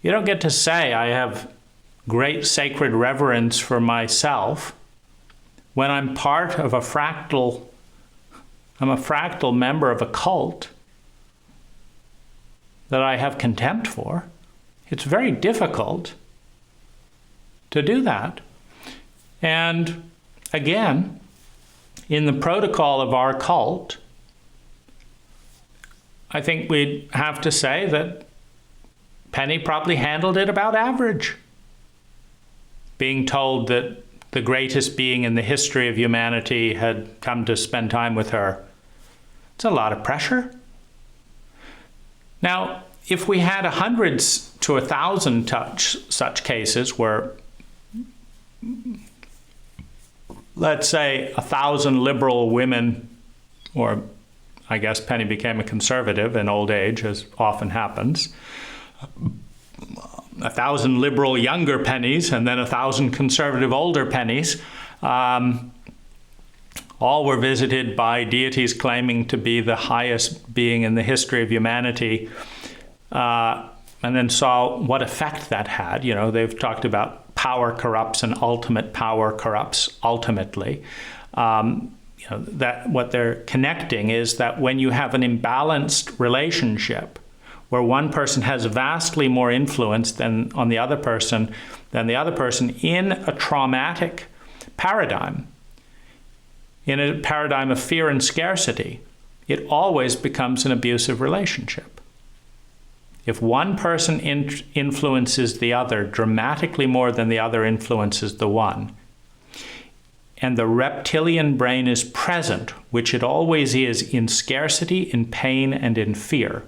You don't get to say, I have great sacred reverence for myself, when I'm part of a fractal member of a cult that I have contempt for. It's very difficult to do that. And again, in the protocol of our cult, I think we'd have to say that Penny probably handled it about average. Being told that the greatest being in the history of humanity had come to spend time with her, it's a lot of pressure. Now, if we had hundreds to 1,000 such cases where, let's say, 1,000 liberal women, or I guess Penny became a conservative in old age, as often happens, 1,000 liberal younger Pennies and then 1,000 conservative older Pennies, all were visited by deities claiming to be the highest being in the history of humanity, and then saw what effect that had. You know, they've talked about power corrupts and ultimate power corrupts ultimately. You know, that what they're connecting is that when you have an imbalanced relationship where one person has vastly more influence than the other person in a traumatic paradigm, in a paradigm of fear and scarcity, it always becomes an abusive relationship. If one person influences the other dramatically more than the other influences the one, and the reptilian brain is present, which it always is in scarcity, in pain, and in fear,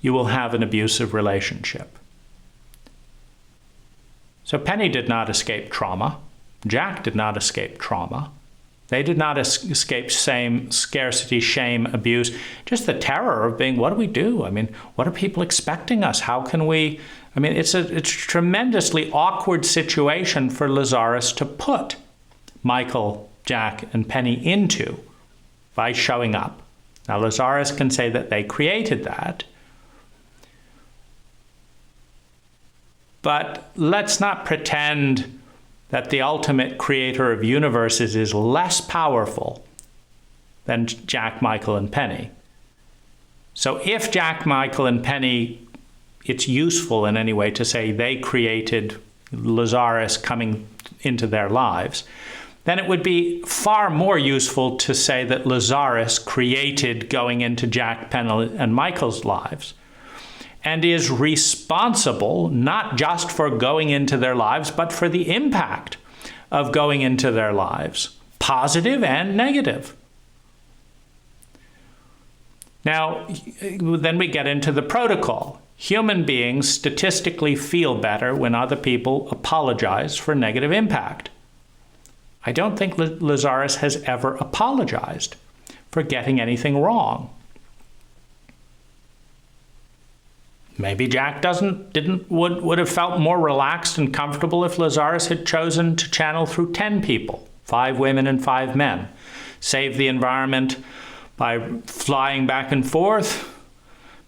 you will have an abusive relationship. So Penny did not escape trauma. Jach did not escape trauma. They did not escape scarcity, shame, abuse, just the terror of being, what do we do? I mean, what are people expecting us? How can we? I mean, it's a tremendously awkward situation for Lazaris to put Michael, Jach, and Penny into by showing up. Now, Lazaris can say that they created that, but let's not pretend that the ultimate creator of universes is less powerful than Jach, Michael, and Penny. So if Jach, Michael, and Penny, it's useful in any way to say they created Lazaris coming into their lives, then it would be far more useful to say that Lazaris created going into Jach, Penny, and Michael's lives, and is responsible not just for going into their lives, but for the impact of going into their lives, positive and negative. Now, then we get into the protocol. Human beings statistically feel better when other people apologize for negative impact. I don't think Lazaris has ever apologized for getting anything wrong. Maybe Jach would have felt more relaxed and comfortable if Lazaris had chosen to channel through 10 people, 5 women and 5 men, save the environment by flying back and forth,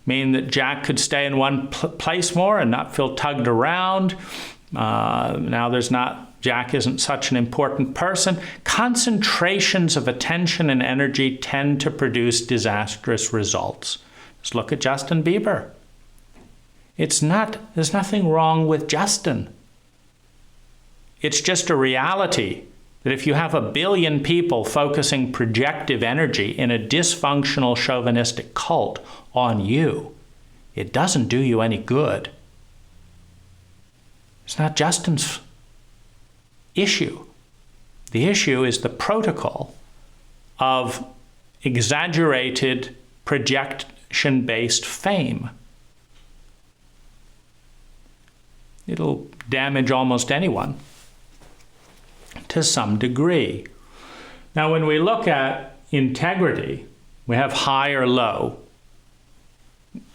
mean that Jach could stay in one place more and not feel tugged around. Now Jach isn't such an important person. Concentrations of attention and energy tend to produce disastrous results. Just look at Justin Bieber. There's nothing wrong with Justin. It's just a reality that if you have 1 billion people focusing projective energy in a dysfunctional chauvinistic cult on you, it doesn't do you any good. It's not Justin's issue. The issue is the protocol of exaggerated projection-based fame. It'll damage almost anyone to some degree. Now, when we look at integrity, we have high or low.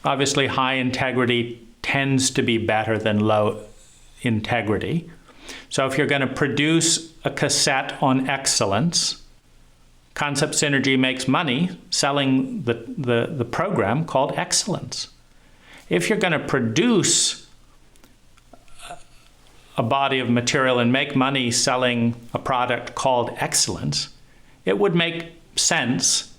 Obviously, high integrity tends to be better than low integrity. So if you're going to produce a cassette on excellence, Concept Synergy makes money selling the program called Excellence. If you're going to produce a body of material and make money selling a product called Excellence, it would make sense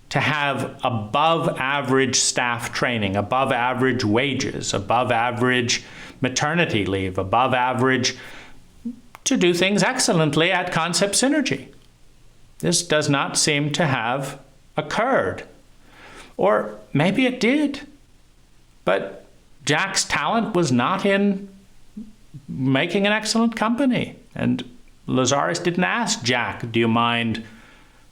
to have above average staff training, above average wages, above average maternity leave, above average to do things excellently at concept synergy. This does not seem to have occurred. Or maybe it did. But Jach's talent was not in making an excellent company. And Lazaris didn't ask Jach, do you mind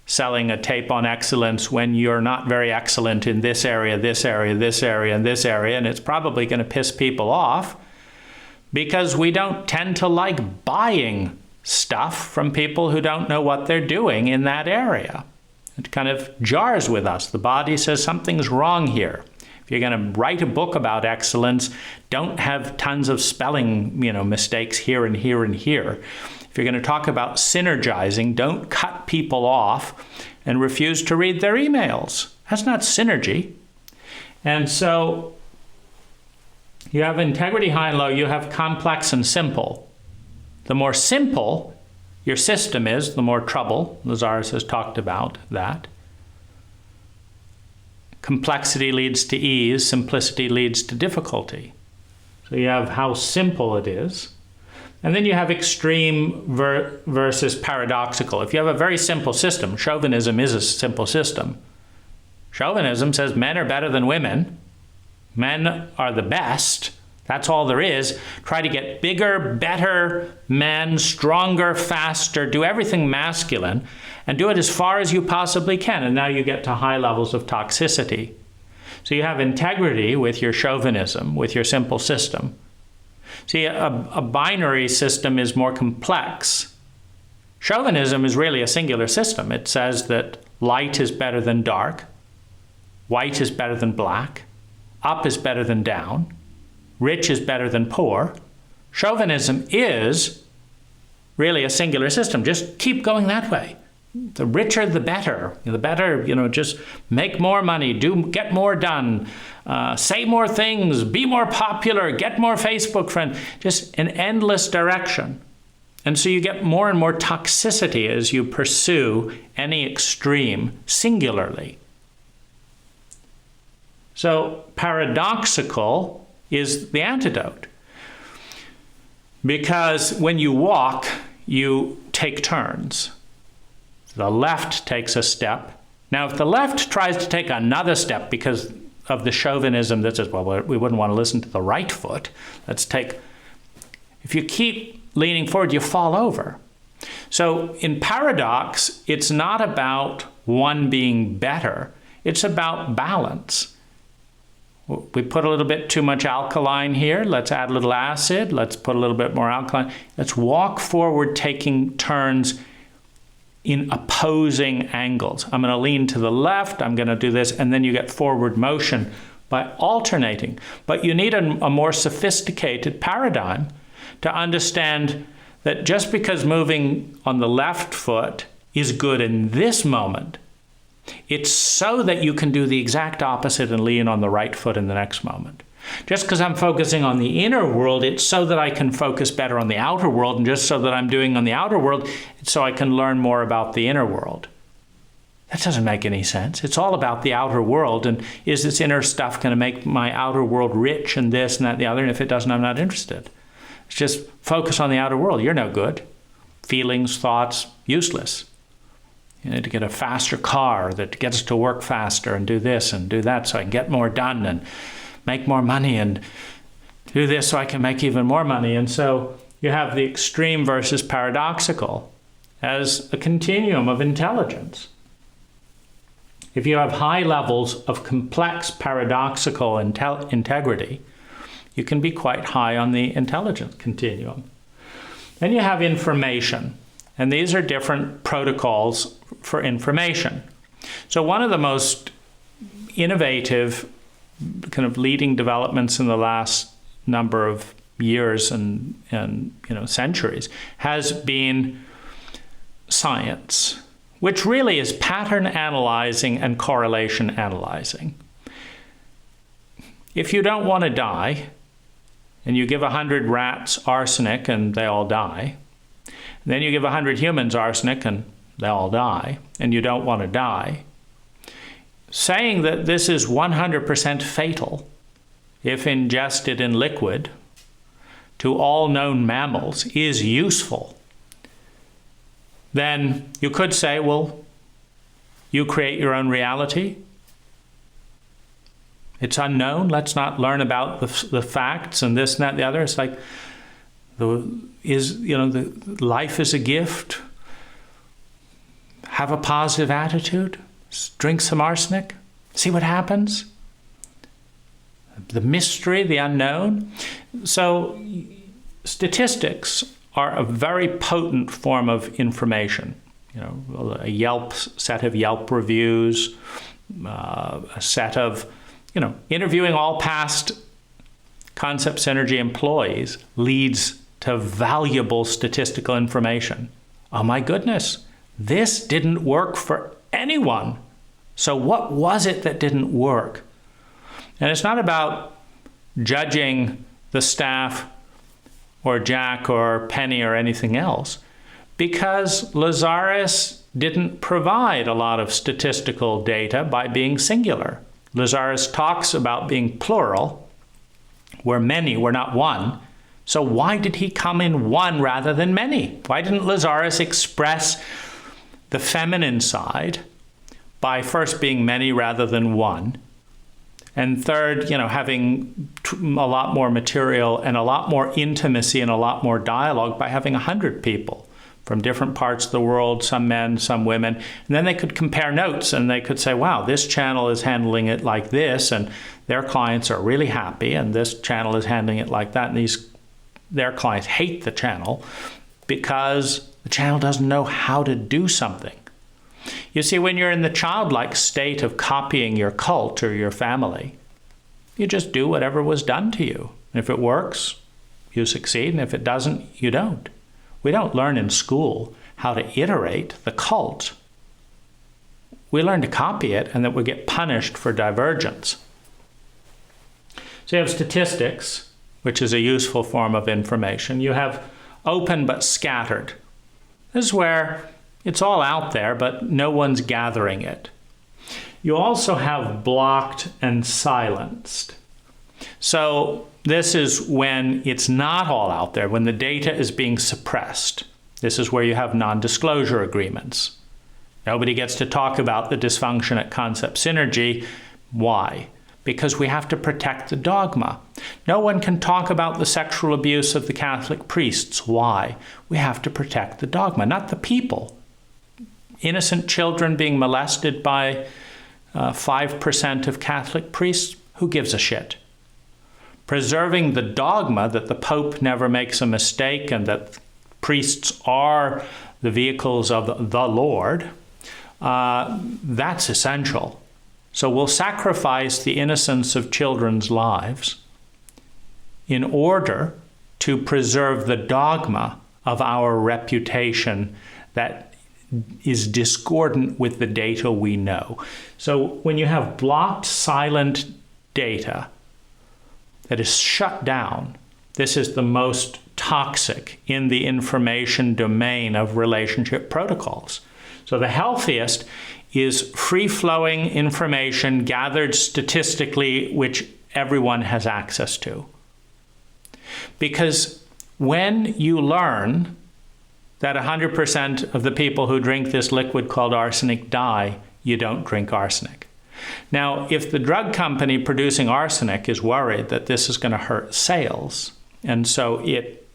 selling a tape on excellence when you're not very excellent in this area, this area, this area, and this area, and it's probably going to piss people off because we don't tend to like buying stuff from people who don't know what they're doing in that area. It kind of jars with us. The body says something's wrong here. If you're going to write a book about excellence, don't have tons of spelling, mistakes here and here and here. If you're going to talk about synergizing, don't cut people off and refuse to read their emails. That's not synergy. And so you have integrity high and low, you have complex and simple. The more simple your system is, the more trouble. Lazaris has talked about that. Complexity leads to ease, simplicity leads to difficulty. So you have how simple it is. And then you have extreme versus paradoxical. If you have a very simple system, chauvinism is a simple system. Chauvinism says men are better than women. Men are the best. That's all there is. Try to get bigger, better men, stronger, faster, do everything masculine, and do it as far as you possibly can. And now you get to high levels of toxicity. So you have integrity with your chauvinism, with your simple system. See, a binary system is more complex. Chauvinism is really a singular system. It says that light is better than dark, white is better than black, up is better than down, rich is better than poor. Chauvinism is really a singular system. Just keep going that way. The richer, the better. The better, just make more money, get more done, say more things, be more popular, get more Facebook friends. Just an endless direction. And so you get more and more toxicity as you pursue any extreme singularly. So paradoxical is the antidote. Because when you walk, you take turns. The left takes a step. Now, if the left tries to take another step because of the chauvinism that says, well, we wouldn't want to listen to the right foot. If you keep leaning forward, you fall over. So in paradox, it's not about one being better. It's about balance. We put a little bit too much alkaline here. Let's add a little acid. Let's put a little bit more alkaline. Let's walk forward, taking turns in opposing angles. I'm going to lean to the left, I'm going to do this, and then you get forward motion by alternating. But you need a more sophisticated paradigm to understand that just because moving on the left foot is good in this moment, it's so that you can do the exact opposite and lean on the right foot in the next moment. Just because I'm focusing on the inner world, it's so that I can focus better on the outer world, and just so that I'm doing on the outer world, it's so I can learn more about the inner world. That doesn't make any sense. It's all about the outer world, and is this inner stuff going to make my outer world rich and this and that and the other, and if it doesn't, I'm not interested. It's just focus on the outer world. You're no good. Feelings, thoughts, useless. You need to get a faster car that gets to work faster and do this and do that so I can get more done and make more money and do this so I can make even more money. And so you have the extreme versus paradoxical as a continuum of intelligence. If you have high levels of complex paradoxical integrity, you can be quite high on the intelligence continuum. Then you have information, and these are different protocols for information. So one of the most innovative kind of leading developments in the last number of years and centuries has been science, which really is pattern analyzing and correlation analyzing. If you don't want to die, and you give 100 rats arsenic and they all die, and then you give 100 humans arsenic and they all die, and you don't want to die, saying that this is 100% fatal if ingested in liquid to all known mammals is useful, then you could say, well, you create your own reality. It's unknown. Let's not learn about the facts and this and that and the other. It's like the life is a gift. Have a positive attitude. Drink some arsenic. See what happens. The mystery, the unknown. So statistics are a very potent form of information. A set of Yelp reviews, a set of, interviewing all past Concept Synergy employees leads to valuable statistical information. Oh my goodness, this didn't work for anyone. So what was it that didn't work? And it's not about judging the staff or Jach or Penny or anything else, because Lazaris didn't provide a lot of statistical data by being singular. Lazaris talks about being plural, where many were not one. So why did he come in one rather than many? Why didn't Lazaris express the feminine side by first being many rather than one? And third, having a lot more material and a lot more intimacy and a lot more dialogue by having 100 people from different parts of the world, some men, some women. And then they could compare notes and they could say, wow, this channel is handling it like this, and their clients are really happy, and this channel is handling it like that, and their clients hate the channel because the channel doesn't know how to do something. You see, when you're in the childlike state of copying your cult or your family, you just do whatever was done to you. And if it works, you succeed, and if it doesn't, you don't. We don't learn in school how to iterate the cult. We learn to copy it, and that we get punished for divergence. So you have statistics, which is a useful form of information. You have open but scattered. This is where it's all out there, but no one's gathering it. You also have blocked and silenced. So this is when it's not all out there, when the data is being suppressed. This is where you have non-disclosure agreements. Nobody gets to talk about the dysfunction at Concept Synergy. Why? Because we have to protect the dogma. No one can talk about the sexual abuse of the Catholic priests. Why? We have to protect the dogma, not the people. Innocent children being molested by 5% of Catholic priests, who gives a shit? Preserving the dogma that the Pope never makes a mistake and that priests are the vehicles of the Lord, that's essential. So we'll sacrifice the innocence of children's lives in order to preserve the dogma of our reputation that is discordant with the data we know. So when you have blocked, silent data that is shut down, this is the most toxic in the information domain of relationship protocols. So the healthiest is free-flowing information gathered statistically, which everyone has access to. Because when you learn that 100% of the people who drink this liquid called arsenic die, you don't drink arsenic. Now, if the drug company producing arsenic is worried that this is going to hurt sales, and so it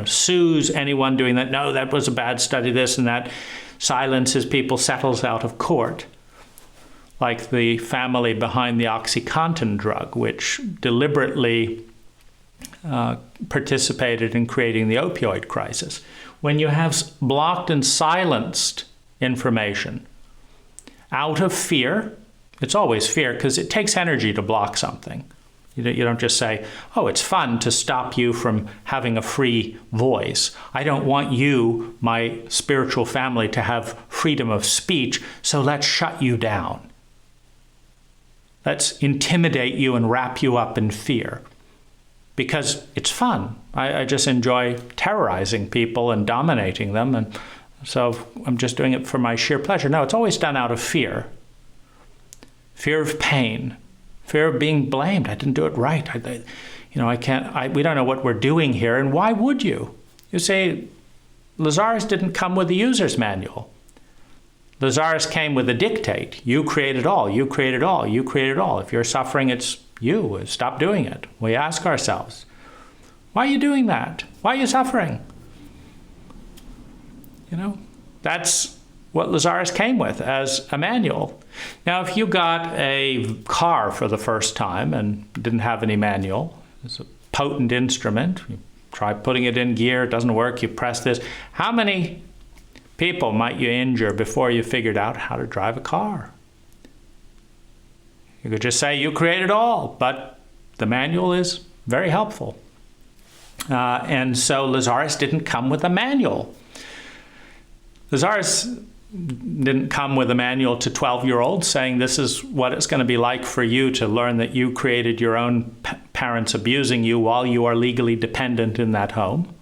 sues anyone doing that, no, that was a bad study, this and that, silences people, settles out of court, like the family behind the OxyContin drug, which deliberately participated in creating the opioid crisis. When you have blocked and silenced information out of fear, it's always fear because it takes energy to block something. You don't just say, oh, it's fun to stop you from having a free voice. I don't want you, my spiritual family, to have freedom of speech, so let's shut you down. Let's intimidate you and wrap you up in fear. Because it's fun. I just enjoy terrorizing people and dominating them, and so I'm just doing it for my sheer pleasure. No, it's always done out of fear. Fear of pain. Fear of being blamed. I didn't do it right. we don't know what we're doing here, and why would you? You say, Lazaris didn't come with a user's manual. Lazaris came with a dictate. You create it all, you create it all, you create it all. If you're suffering, it's you. Stop doing it. We ask ourselves, why are you doing that? Why are you suffering? That's what Lazaris came with as a manual. Now, if you got a car for the first time and didn't have any manual, it's a potent instrument, you try putting it in gear, it doesn't work, you press this. How many people might you injure before you figured out how to drive a car? You could just say you create it all, but the manual is very helpful. And so Lazaris didn't come with a manual. Lazaris didn't come with a manual to 12-year-olds saying this is what it's going to be like for you to learn that you created your own parents abusing you while you are legally dependent in that home.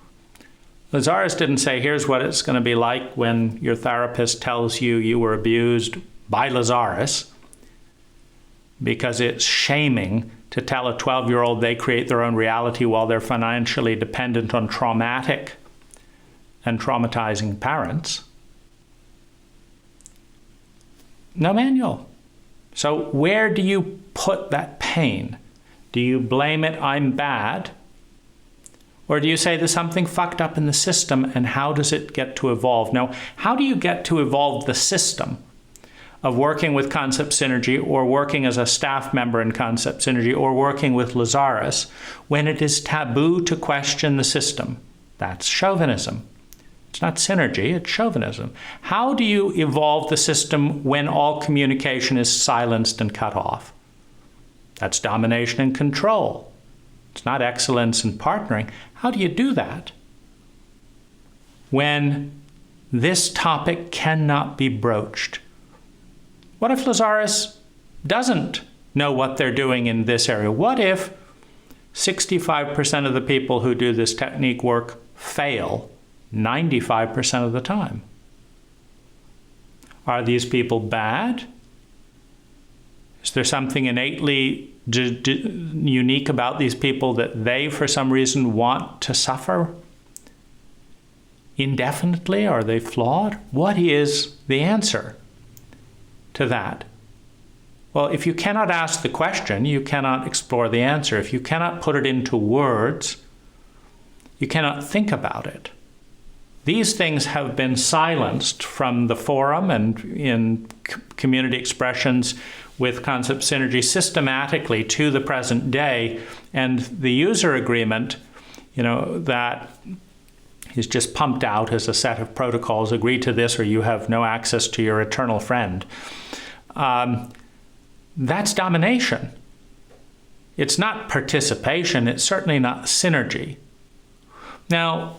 Lazaris didn't say here's what it's going to be like when your therapist tells you you were abused by Lazaris, because it's shaming to tell a 12-year-old they create their own reality while they're financially dependent on traumatic and traumatizing parents. No manual. So where do you put that pain? Do you blame it, I'm bad? Or do you say there's something fucked up in the system, and how does it get to evolve? Now, how do you get to evolve the system of working with Concept Synergy, or working as a staff member in Concept Synergy, or working with Lazaris, when it is taboo to question the system? That's chauvinism. It's not synergy, it's chauvinism. How do you evolve the system when all communication is silenced and cut off? That's domination and control. It's not excellence and partnering. How do you do that when this topic cannot be broached? What if Lazaris doesn't know what they're doing in this area? What if 65% of the people who do this technique work fail 95% of the time? Are these people bad? Is there something innately unique about these people that they, for some reason, want to suffer indefinitely? Are they flawed? What is the answer to that? Well, if you cannot ask the question, you cannot explore the answer. If you cannot put it into words, you cannot think about it. These things have been silenced from the forum and in community expressions with Concept Synergy systematically to the present day. And the user agreement, that is just pumped out as a set of protocols. Agree to this or you have no access to your eternal friend. That's domination. It's not participation. It's certainly not synergy. Now,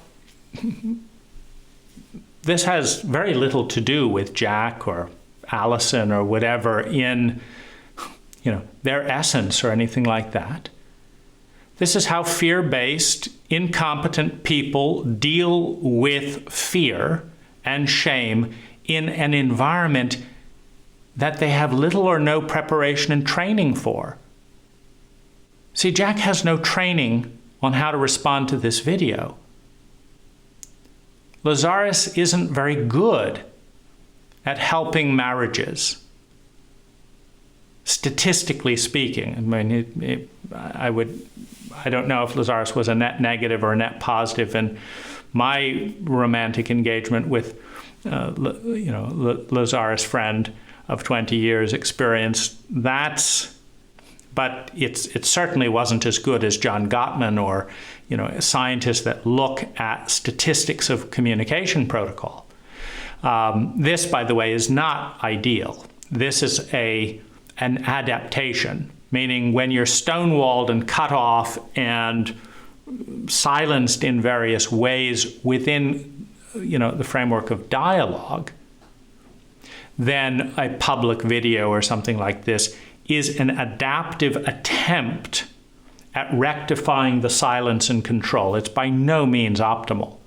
this has very little to do with Jach or Allison or whatever in, their essence or anything like that. This is how fear-based, incompetent people deal with fear and shame in an environment that they have little or no preparation and training for. See, Jach has no training on how to respond to this video. Lazaris isn't very good at helping marriages, statistically speaking. I mean, I don't know if Lazaris was a net negative or a net positive in my romantic engagement with, Lazaris' friend of 20 years experience. But it certainly wasn't as good as John Gottman or, scientists that look at statistics of communication protocol. This, by the way, is not ideal. This is an adaptation, meaning when you're stonewalled and cut off and silenced in various ways within, the framework of dialogue, then a public video or something like this is an adaptive attempt at rectifying the silence and control. It's by no means optimal.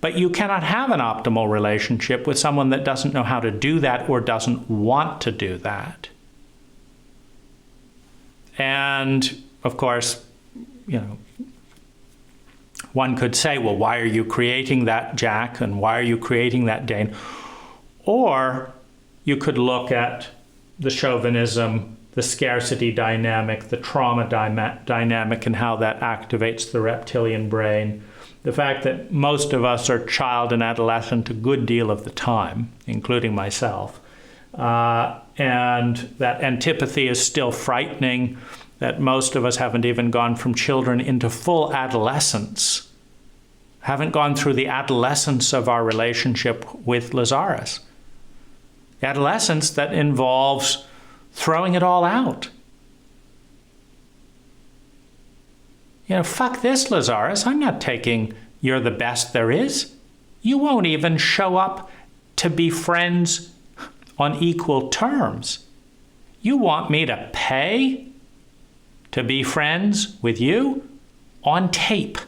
But you cannot have an optimal relationship with someone that doesn't know how to do that or doesn't want to do that. And, of course, one could say, well, why are you creating that, Jach? And why are you creating that, Dane? Or you could look at the chauvinism, the scarcity dynamic, the trauma dynamic, and how that activates the reptilian brain. The fact that most of us are child and adolescent a good deal of the time, including myself, and that antipathy is still frightening, that most of us haven't even gone from children into full adolescence, haven't gone through the adolescence of our relationship with Lazaris. The adolescence that involves throwing it all out. Fuck this, Lazaris. I'm not taking you're the best there is. You won't even show up to be friends on equal terms. You want me to pay to be friends with you on tape.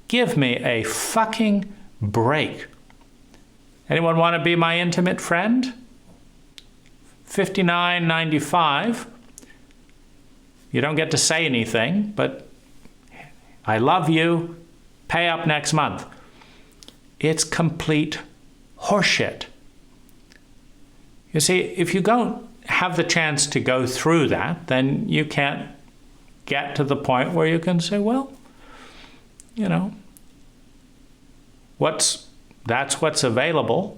Give me a fucking break. Anyone want to be my intimate friend? $59.95. You don't get to say anything, but I love you. Pay up next month. It's complete horseshit. You see, if you don't have the chance to go through that, then you can't get to the point where you can say, well, that's what's available.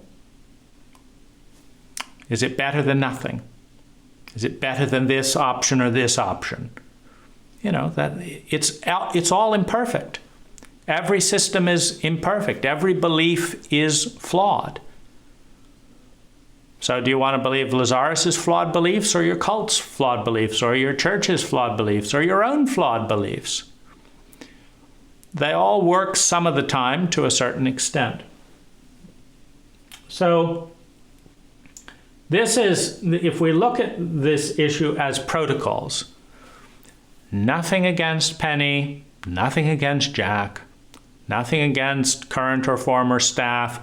Is it better than nothing? Is it better than this option or this option? That it's all imperfect. Every system is imperfect. Every belief is flawed. So do you want to believe Lazaris' flawed beliefs, or your cult's flawed beliefs, or your church's flawed beliefs, or your own flawed beliefs? They all work some of the time to a certain extent. So this is, if we look at this issue as protocols, nothing against Penny, nothing against Jach, nothing against current or former staff,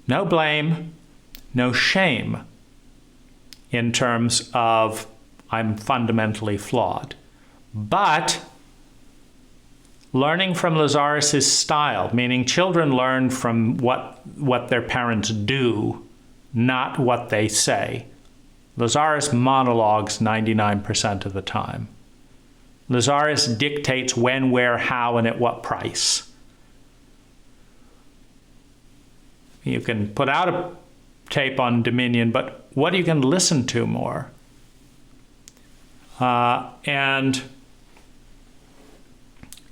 no blame, no shame in terms of I'm fundamentally flawed. But learning from Lazaris' style, meaning children learn from what their parents do, not what they say. Lazaris monologues 99% of the time. Lazaris dictates when, where, how, and at what price. You can put out a tape on Dominion, but what are you going to listen to more? And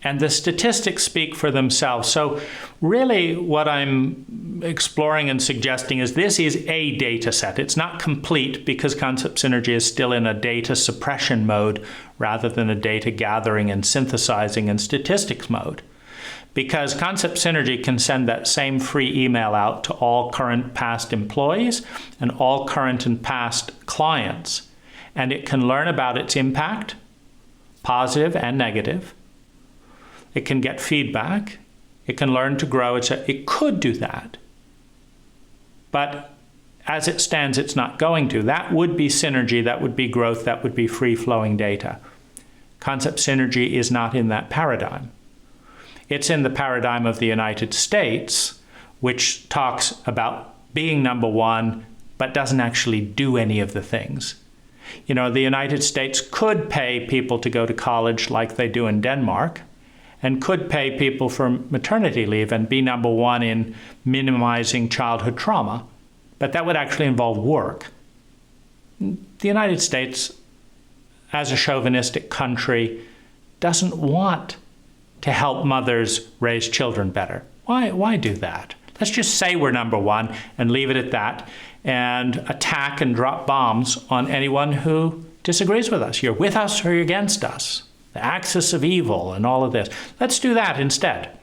the statistics speak for themselves. So really what I'm exploring and suggesting is this is a data set. It's not complete because concept synergy is still in a data suppression mode rather than a data gathering and synthesizing and statistics mode. Because concept synergy can send that same free email out to all current past employees and all current and past clients. And it can learn about its impact, positive and negative. It can get feedback. It can learn to grow. It could do that. But as it stands, it's not going to. That would be synergy. That would be growth. That would be free-flowing data. Concept synergy is not in that paradigm. It's in the paradigm of the United States, which talks about being number one, but doesn't actually do any of the things. The United States could pay people to go to college like they do in Denmark, and could pay people for maternity leave and be number one in minimizing childhood trauma. But that would actually involve work. The United States, as a chauvinistic country, doesn't want to help mothers raise children better. Why do that? Let's just say we're number one and leave it at that and attack and drop bombs on anyone who disagrees with us. You're with us or you're against us. The axis of evil and all of this. Let's do that instead.